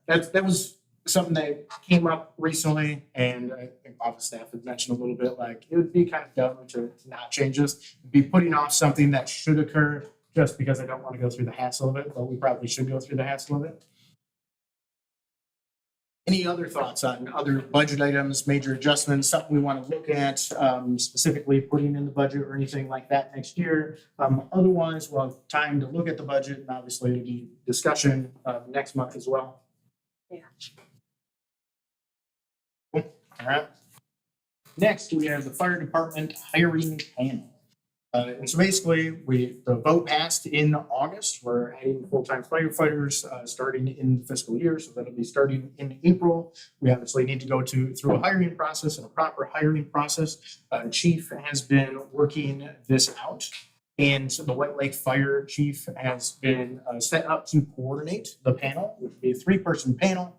Speaker 2: that was something that came up recently, and I think office staff had mentioned a little bit, like it would be kind of dumb to not change this, be putting off something that should occur just because I don't want to go through the hassle of it, but we probably should go through the hassle of it. Any other thoughts on other budget items, major adjustments, something we want to look at, specifically putting in the budget or anything like that next year? Otherwise, we'll have time to look at the budget, and obviously it'll be discussion next month as well.
Speaker 3: Yeah.
Speaker 2: Cool. All right. Next, we have the fire department hiring panel. And so basically, the vote passed in August. We're adding full-time firefighters starting in the fiscal year, so that'll be starting in April. We obviously need to go through a hiring process and a proper hiring process. Chief has been working this out, and so the White Lake Fire Chief has been set up to coordinate the panel, which would be a 3-person panel.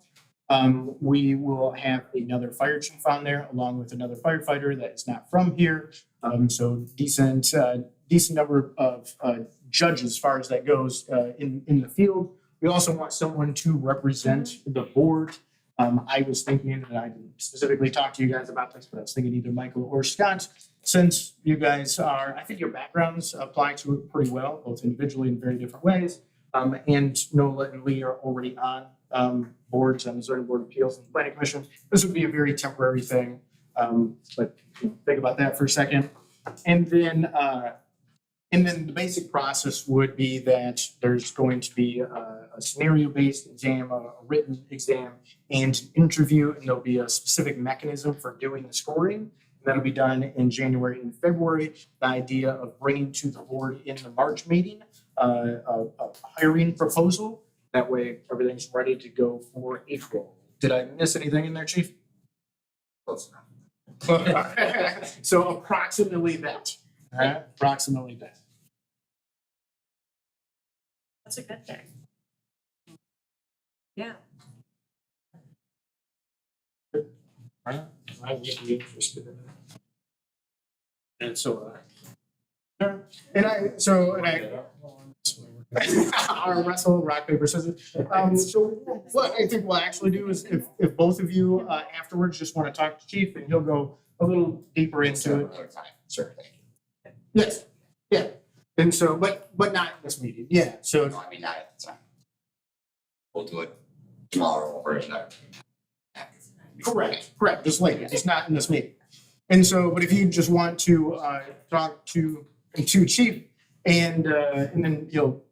Speaker 2: We will have another fire chief on there along with another firefighter that is not from here. So decent number of judges as far as that goes in the field. We also want someone to represent the board. I was thinking, and I didn't specifically talk to you guys about this, but I was thinking either Michael or Scott, since you guys are, I think your backgrounds apply to it pretty well, both individually in very different ways. And Nola and Lee are already on boards on the zoning board of appeals and planning commission. This would be a very temporary thing, but think about that for a second. And then the basic process would be that there's going to be a scenario-based exam, a written exam, and an interview, and there'll be a specific mechanism for doing the scoring. That'll be done in January and February. The idea of bringing to the board in the March meeting a hiring proposal. That way, everything's ready to go for April. Did I miss anything in there, Chief?
Speaker 4: Close enough.
Speaker 2: So approximately that. All right, approximately that.
Speaker 3: That's a good thing. Yeah.
Speaker 2: I would be interested in that. And so, our wrestle, rock, paper, scissors. So what I think we'll actually do is if both of you afterwards just want to talk to Chief, and he'll go a little deeper into it.
Speaker 4: Sure, thank you.
Speaker 2: Yes, yeah. And so, but not in this meeting. Yeah, so.
Speaker 4: No, I mean, not at the time. We'll do it tomorrow or tonight.
Speaker 2: Correct, just later, just not in this meeting. And so, but if you just want to talk to Chief and then you'll,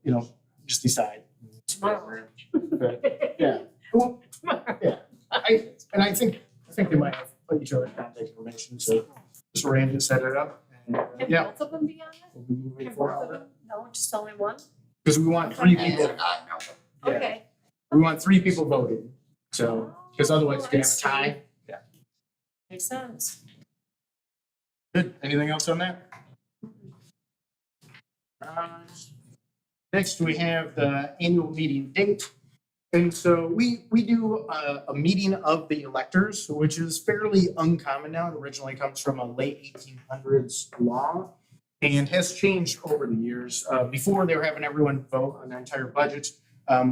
Speaker 2: just decide.
Speaker 3: Tomorrow.
Speaker 2: Yeah. Well, yeah. I think they might have each other's contact information, so just arrange and set it up. And,
Speaker 3: Can
Speaker 2: yeah,
Speaker 3: both of them be on it?
Speaker 2: we'll be moving
Speaker 3: Can both
Speaker 2: forward.
Speaker 3: of them? No, just only one?
Speaker 2: Because we want three
Speaker 4: And
Speaker 2: people,
Speaker 4: no.
Speaker 2: yeah,
Speaker 3: Okay.
Speaker 2: we want three people voting. So, because otherwise it's gonna have a tie. Yeah.
Speaker 3: Makes sense.
Speaker 2: Good. Anything else on that? Next, we have the annual meeting date. And so we do a meeting of the electors, which is fairly uncommon now. It originally comes from a late 1800s law and has changed over the years. Before, they were having everyone vote on the entire budget,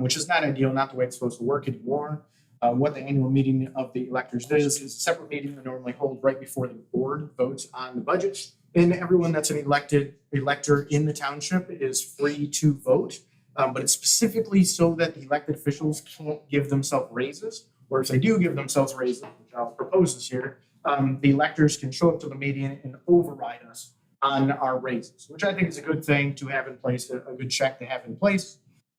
Speaker 2: which is not ideal, not the way it's supposed to work anymore. What the annual meeting of the electors is a separate meeting they normally hold right before the board votes on the budget. And everyone that's an elector in the township is free to vote. But it's specifically so that the elected officials can't give themselves raises, or if they do give themselves raises, which I'll propose this year, the electors can show up to the meeting and override us on our raises, which I think is a good thing to have in place, a good check to have in place.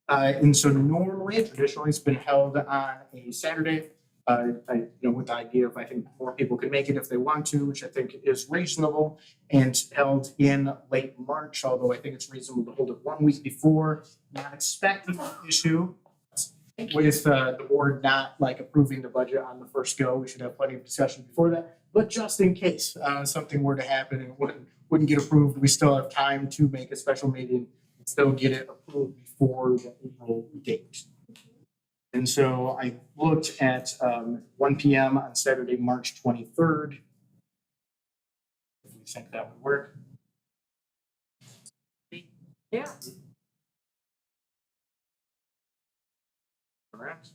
Speaker 2: And so normally, traditionally, it's been held on a Saturday. With the idea of, I think more people can make it if they want to, which I think is reasonable, and held in late March, although I think it's reasonable to hold it 1 week before, not expecting an issue with the board not like approving the budget on the first go. We should have plenty of discussion before that, but just in case something were to happen and wouldn't get approved, we still have time to make a special meeting and still get it approved before the April date. And so I looked at 1 p.m. on Saturday, March 23rd. If we think that would work.
Speaker 3: Yeah.
Speaker 2: Correct.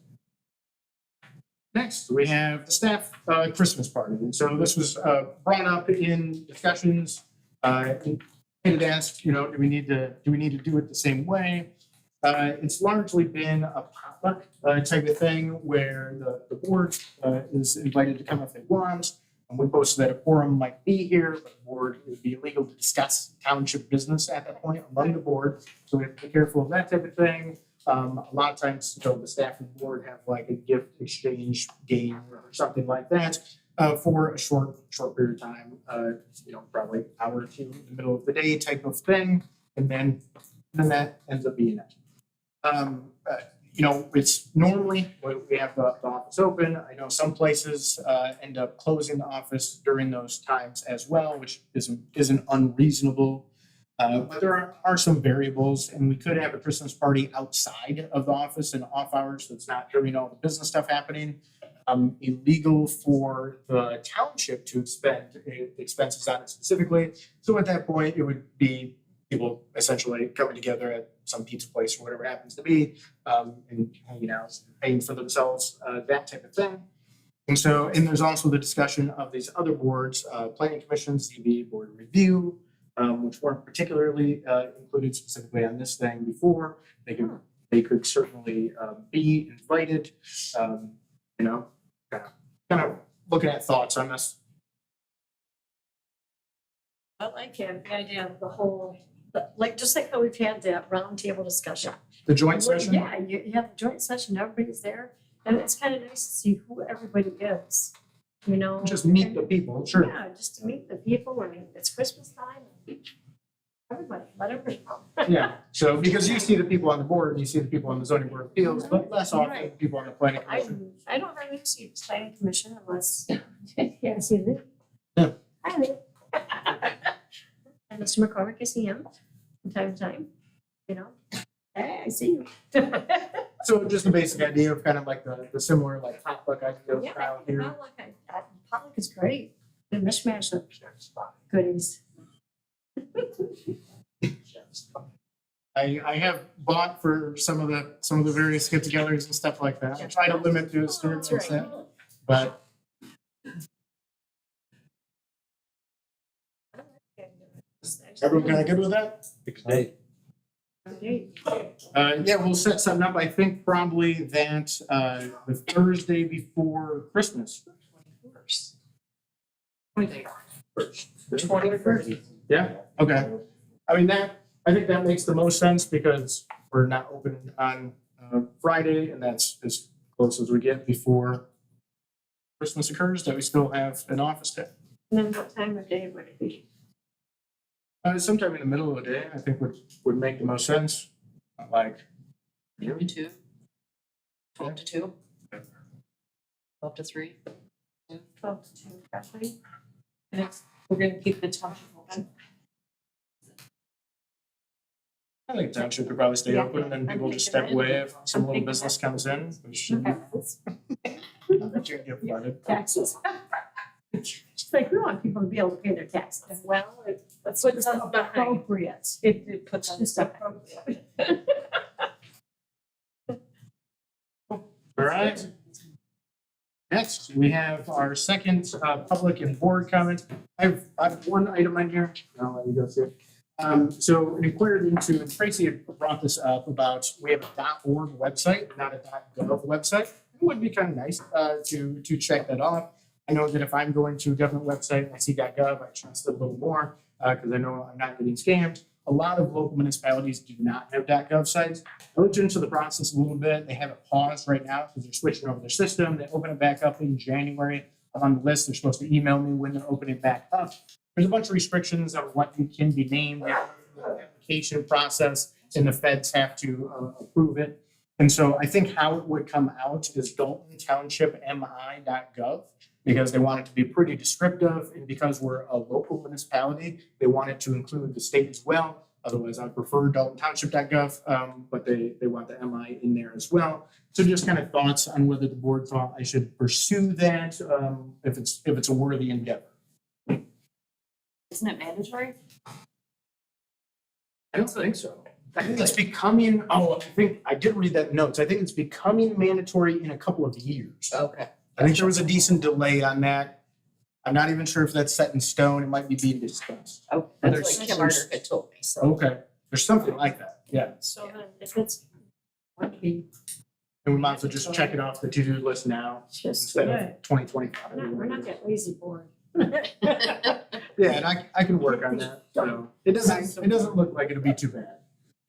Speaker 2: Next, we have the staff Christmas party. And so this was brought up in discussions. I had asked, do we need to do it the same way? It's largely been a potluck type of thing where the board is invited to come if they want. And we posted that a quorum might be here, but the board, it would be illegal to discuss township business at that point among the board. So we have to be careful of that type of thing. A lot of times, the staff and board have like a gift exchange game or something like that for a short period of time. Probably an hour or two in the middle of the day type of thing. And then that ends up being it. It's normally we have the office open. I know some places end up closing the office during those times as well, which isn't unreasonable. But there are some variables, and we could have a Christmas party outside of the office in off hours, so it's not during all the business stuff happening. illegal for the township to expend expenses on it specifically. So at that point, it would be people essentially coming together at some pizza place or whatever it happens to be, and hanging out, paying for themselves, that type of thing. And so, and there's also the discussion of these other boards, planning commission, ZB, board review, which weren't particularly included specifically on this thing before. They could certainly be invited, you know, kind of looking at thoughts on this.
Speaker 3: I like it, the idea of the whole, like, just like how we've had that roundtable discussion.
Speaker 2: The joint session?
Speaker 3: Yeah, you have a joint session, everybody's there, and it's kind of nice to see who everybody is, you know?
Speaker 2: Just meet the people, sure.
Speaker 3: Yeah, just to meet the people, I mean, it's Christmas time. Everybody, let everybody come.
Speaker 2: Yeah, so because you see the people on the board, and you see the people on the zoning board of appeals, but less often the
Speaker 3: Right.
Speaker 2: people on the planning commission.
Speaker 3: I don't really see the planning commission unless, yeah, see Lee.
Speaker 2: Yeah.
Speaker 3: Hi, Lee. And Mr. McCormick, I see him from time to time, you know? Hey, I see you.
Speaker 2: So just the basic idea of kind of like the similar like potluck idea
Speaker 3: Yeah,
Speaker 2: style here.
Speaker 3: Pollock is great, the mishmash of goodies.
Speaker 2: I have bought for some of the various get-togethers and stuff like that. I try to limit to a certain
Speaker 3: That's right.
Speaker 2: extent, but everyone kind of good with that? Yeah, we'll set something up. I think probably that the Thursday before Christmas.
Speaker 1: 21st.
Speaker 2: Yeah, okay. I mean, I think that makes the most sense because we're not open on Friday, and that's as close as we get before Christmas occurs, that we still have an office day.
Speaker 3: And then what time of day would it be?
Speaker 2: Sometime in the middle of the day, I think would make the most sense. Like,
Speaker 1: Maybe 2. 12 to 2. 12 to 3.
Speaker 3: 12 to 2, roughly.
Speaker 9: And we're gonna keep the township open.
Speaker 2: I think the township could probably stay
Speaker 3: Yeah.
Speaker 2: open, and then people
Speaker 3: I'm
Speaker 2: just
Speaker 3: thinking
Speaker 2: step away if some
Speaker 3: I'm
Speaker 2: little
Speaker 3: thinking
Speaker 2: business comes in, which
Speaker 3: Okay.
Speaker 2: that you get flooded.
Speaker 3: Taxes. She's like, we want people to be able to pay their taxes. Well, that's
Speaker 9: Puts us behind.
Speaker 3: appropriate.
Speaker 9: It puts us
Speaker 3: Just
Speaker 9: behind.
Speaker 3: appropriate.
Speaker 2: All right. Next, we have our second public and board comment. I've one item on here. I'll let you go through it. So it inquired into, and Tracy had brought this up about, we have a .org website, not a .gov website. It would be kind of nice to check that off. I know that if I'm going to a government website and I see .gov, I trust it a little more because I know I'm not getting scammed. A lot of local municipalities do not have .gov sites. I looked into the process a little bit. They have it paused right now because they're switching over their system. They open it back up in January. I'm on the list. They're supposed to email me when they're opening back up. There's a bunch of restrictions on what you can be named, the application process, and the feds have to approve it. And so I think how it would come out is Dalton Township MI.gov, because they want it to be pretty descriptive, and because we're a local municipality, they want it to include the state as well. Otherwise, I prefer Dalton Township.gov, but they want the MI in there as well. So just kind of thoughts on whether the board thought I should pursue that, if it's a worthy endeavor.
Speaker 1: Isn't it mandatory?
Speaker 2: I don't think so. I think it's becoming, I think, I did read that in notes. I think it's becoming mandatory in a couple of years.
Speaker 1: Okay.
Speaker 2: I think there was a decent delay on that. I'm not even sure if that's set in stone. It might be being discussed.
Speaker 1: Oh,
Speaker 2: There's-
Speaker 1: that's what Kim Arter had told me, so.
Speaker 2: Okay, there's something like that, yeah.
Speaker 3: So then if it's, would be
Speaker 2: And we might as well just check it off the to-do list now
Speaker 3: just,
Speaker 2: instead
Speaker 3: we're
Speaker 2: of 2025.
Speaker 3: not that lazy board.
Speaker 2: Yeah, and I can work on that. So it doesn't look like it'll be too bad.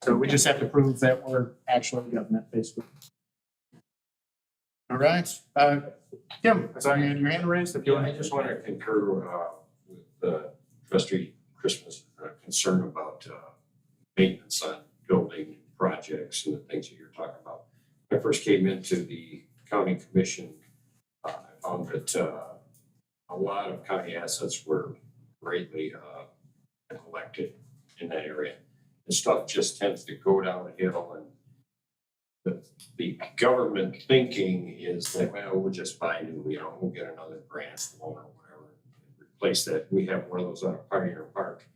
Speaker 2: So we just have to prove that we're actually government, basically. All right, Kim, I saw you had your hand raised. If you
Speaker 7: I
Speaker 2: want
Speaker 7: just want to concur with trustee Christmas concern about maintenance on building projects and the things that you're talking about. When I first came into the county commission, I found that a lot of county assets were greatly neglected in that area. And stuff just tends to go downhill, and the government thinking is that, well, we'll just buy new, we'll get another grant loan or whatever. Replace that. We have one of those on Pioneer Park,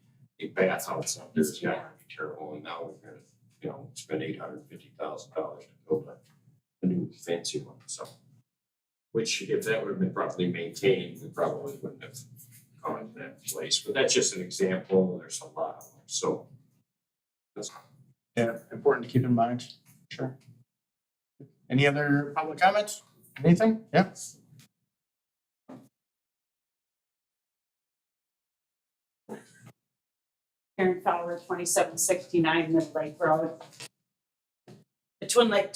Speaker 7: a bathhouse out there. It's got to be terrible. And now we're gonna, spend $850,000 to build a new fancy one. So, which if that would have been properly maintained, we probably wouldn't have gone to that place. But that's just an example. There's a lot of them. So that's
Speaker 2: Yeah, important to keep in mind, sure. Any other public comments? Anything? Yeah.
Speaker 10: Karen Fowler, 2769 Middle Lake Road. The Twin Lake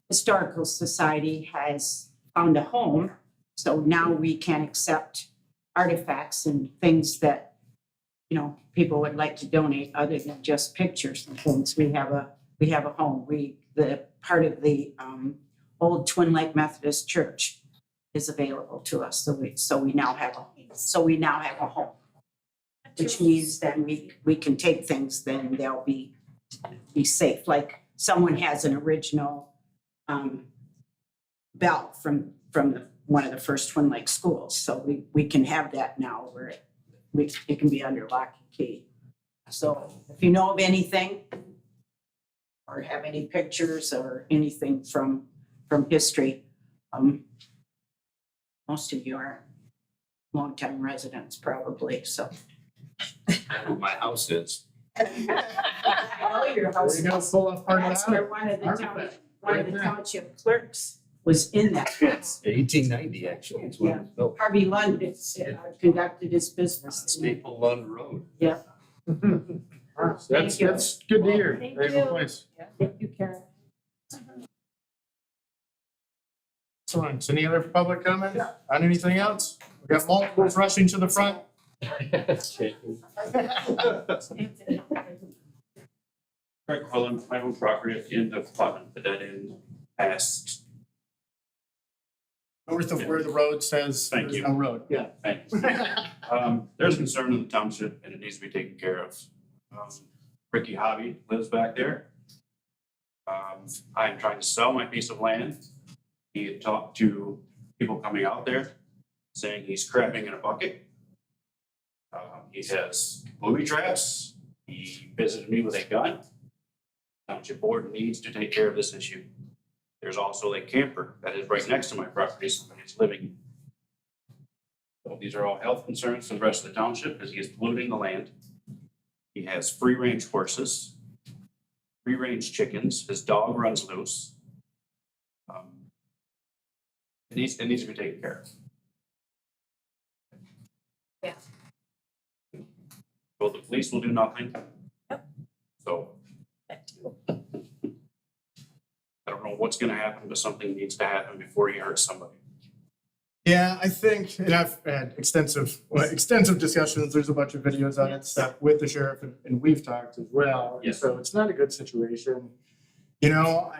Speaker 10: Historical Society has found a home, so now we can accept artifacts and things that, people would like to donate other than just pictures and things. We have a home. The part of the old Twin Lake Methodist Church is available to us, so we now have a home. Which means then we can take things, then they'll be safe. Like someone has an original bell from one of the first Twin Lake schools. So we can have that now where it can be under lock and key. So if you know of anything or have any pictures or anything from history, most of you are longtime residents probably, so.
Speaker 12: My house is.
Speaker 10: I know your house.
Speaker 2: There you go, pull up part of
Speaker 10: That's
Speaker 2: that.
Speaker 10: where one of the township clerks was in that house.
Speaker 12: 1890, actually, it's when it was built.
Speaker 10: Harvey Lund conducted his business.
Speaker 12: Maple Lund Road.
Speaker 2: That's
Speaker 10: Thank you.
Speaker 2: good to hear.
Speaker 3: Thank
Speaker 2: Very good
Speaker 3: you.
Speaker 2: place.
Speaker 3: Thank you, Karen.
Speaker 2: Excellent. Any other public comment on anything else? We got multiples rushing to the front.
Speaker 13: Craig Quillen, my own property at the end of Putnam, the dead end past.
Speaker 2: North of where the road says
Speaker 13: Thank
Speaker 2: there's
Speaker 13: you.
Speaker 2: no road. Yeah.
Speaker 13: Thanks. There's concern in the township and it needs to be taken care of. Ricky Hobby lives back there. I am trying to sell my piece of land. He had talked to people coming out there saying he's crapping in a bucket. He has booby traps. He visited me with a gun. Township board needs to take care of this issue. There's also a camper that is right next to my property, somebody's living. So these are all health concerns for the rest of the township because he is polluting the land. He has free range horses, free range chickens, his dog runs loose. It needs to be taken care of.
Speaker 3: Yeah.
Speaker 13: Well, the police will do nothing.
Speaker 3: Yep.
Speaker 13: So. I don't know what's gonna happen, but something needs to happen before he hurts somebody.
Speaker 2: Yeah, I think, and I've had extensive discussions. There's a bunch of videos on it, stuff with the sheriff, and we've talked as well. And
Speaker 13: Yes.
Speaker 2: so it's not a good situation, and I'm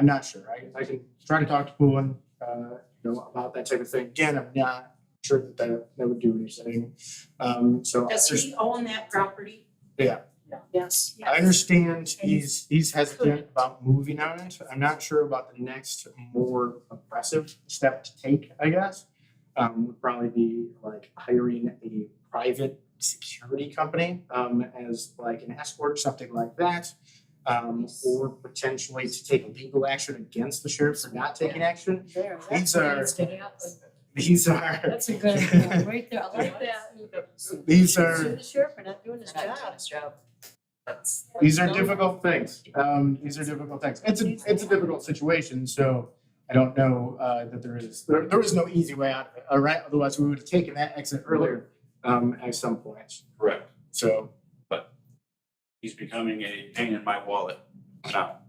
Speaker 2: not sure. I can try to talk to Poulin, about that type of thing. Again, I'm not sure that would do anything. So
Speaker 10: Does he own that property?
Speaker 2: Yeah.
Speaker 10: Yes.
Speaker 2: I understand he's hesitant about moving on it. I'm not sure about the next more aggressive step to take, I guess. Would probably be like hiring a private security company as like an escort, something like that. Or potentially to take legal action against the sheriff for not taking action.
Speaker 3: There,
Speaker 2: These
Speaker 3: that's what
Speaker 2: are-
Speaker 3: needs to happen.
Speaker 2: These are,
Speaker 3: That's a good idea, right there, I like that.
Speaker 2: these
Speaker 3: Sue
Speaker 2: are,
Speaker 3: the sheriff for not doing his
Speaker 1: Not doing
Speaker 3: job.
Speaker 1: his job. That's.
Speaker 2: these are difficult things. These are difficult things. It's a difficult situation, so I don't know that there is no easy way out of it. All right, otherwise we would have taken that exit earlier at some point.
Speaker 13: Correct.
Speaker 2: So
Speaker 13: He's becoming a pain in my wallet now.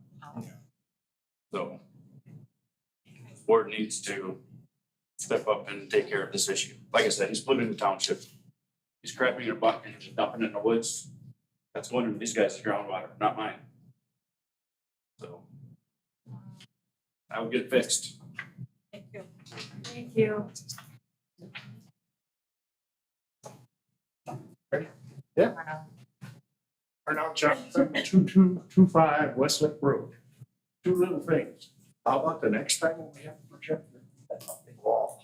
Speaker 13: So. the Board needs to step up and take care of this issue. Like I said, he's polluting the township. He's crapping in a bucket and just dumping it in the woods. That's one of these guys' groundwater, not mine. So. I will get it fixed.
Speaker 3: Thank you. Thank you.
Speaker 2: Yeah.
Speaker 8: Arnold Johnson, 2225 Westlake Road. Two little things. How about the next time when we have a projector? That big wall.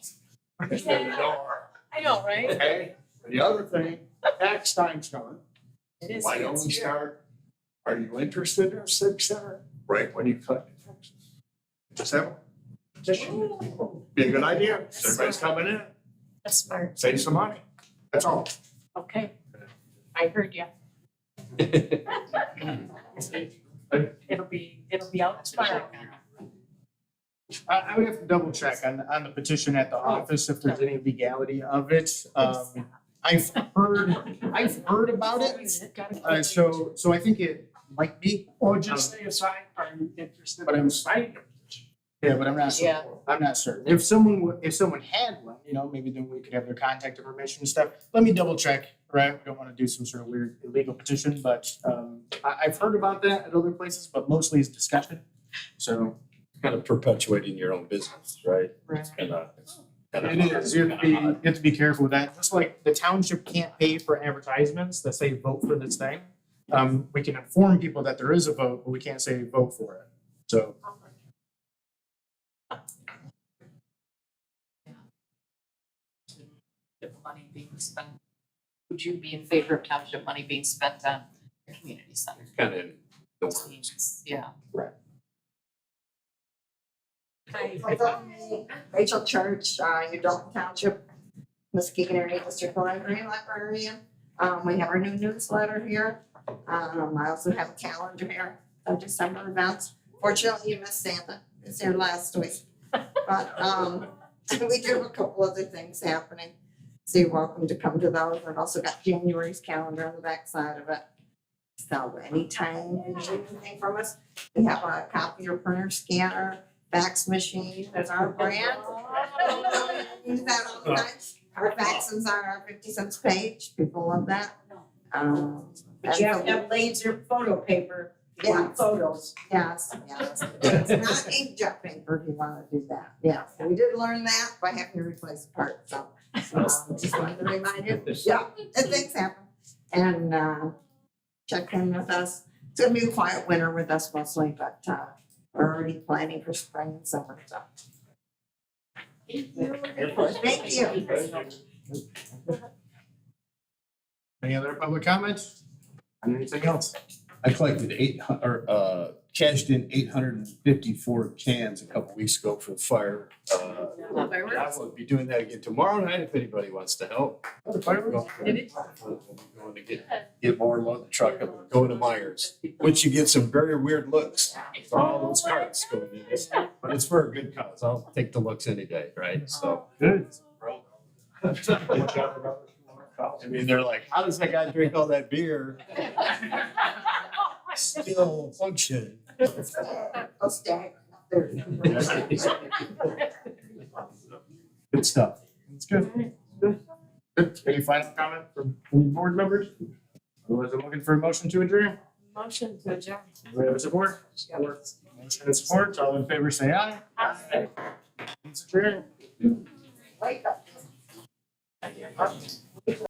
Speaker 8: Instead of the door.
Speaker 9: I know, right?
Speaker 8: Okay, the other thing, tax time's coming.
Speaker 9: It is.
Speaker 8: Why don't we start, are you interested in a civic center? Right when you collect your taxes. Just have a petition. Be a good idea. Everybody's coming in,
Speaker 9: That's smart.
Speaker 8: save some money. That's all.
Speaker 9: Okay. I heard you. It'll be out tomorrow.
Speaker 2: I would have to double check on the petition at the office if there's any legality of it. I've heard about it. So I think it might be.
Speaker 8: Or just say aside, are you interested
Speaker 2: But
Speaker 8: in
Speaker 2: I'm-
Speaker 8: signing a petition?
Speaker 2: Yeah, but I'm not,
Speaker 1: Yeah.
Speaker 2: I'm not certain. If someone had one, maybe then we could have their contact information and stuff. Let me double check, right? We don't want to do some sort of weird illegal petition, but I've heard about that at other places, but mostly it's discussion. So
Speaker 12: Kind of perpetuating your own business, right?
Speaker 1: Right.
Speaker 2: it is, you have to be careful with that. Just like the township can't pay for advertisements that say vote for this thing. We can inform people that there is a vote, but we can't say vote for it. So
Speaker 1: The money being spent. Would you be in favor of township money being spent on the community center?
Speaker 12: It's kind of in the works.
Speaker 1: Yeah.
Speaker 14: Rachel Church, New Dalton Township, Muskegon Area District Librarian. We have our new newsletter here. I also have a calendar here of December events. Fortunately, you missed Santa. It's here last week. But we do have a couple other things happening. So you're welcome to come to those. I've also got January's calendar on the back side of it. So anytime you need anything from us, we have a copier, printer, scanner, fax machine. That's our brand. Use that all the time. Our faxes are our 50 cents page. People love that.
Speaker 10: But you have to have laser photo paper,
Speaker 14: Yeah.
Speaker 10: photos.
Speaker 14: Yes. It's not inkjet paper if you wanna do that. Yeah, we did learn that by having to replace the part, so. Just wanted to remind you, yeah, and things happen. And check in with us. It's gonna be a quiet winter with us mostly, but we're already planning for spring and summer, so. Thank you.
Speaker 2: any other public comments? On anything else?
Speaker 12: I collected cashed in 854 cans a couple weeks ago for the fire. I will be doing that again tomorrow night if anybody wants to help. Going to get more, load the truck up, and go to Myers, which you get some very weird looks. All those carts going in this, but it's for a good cause. I'll take the looks any day, right? So.
Speaker 2: Good.
Speaker 12: I mean, they're like, how does that guy drink all that beer? Still function.
Speaker 14: I'll stack.
Speaker 2: Good stuff. It's good. Good. Any final comment from any board members? Otherwise, I'm looking for a motion to adjourn.
Speaker 9: Motion to adjourn.
Speaker 2: Do we have a support? Motion and support. All in favor, say aye. Aye. It's adjourned.
Speaker 14: Wake up.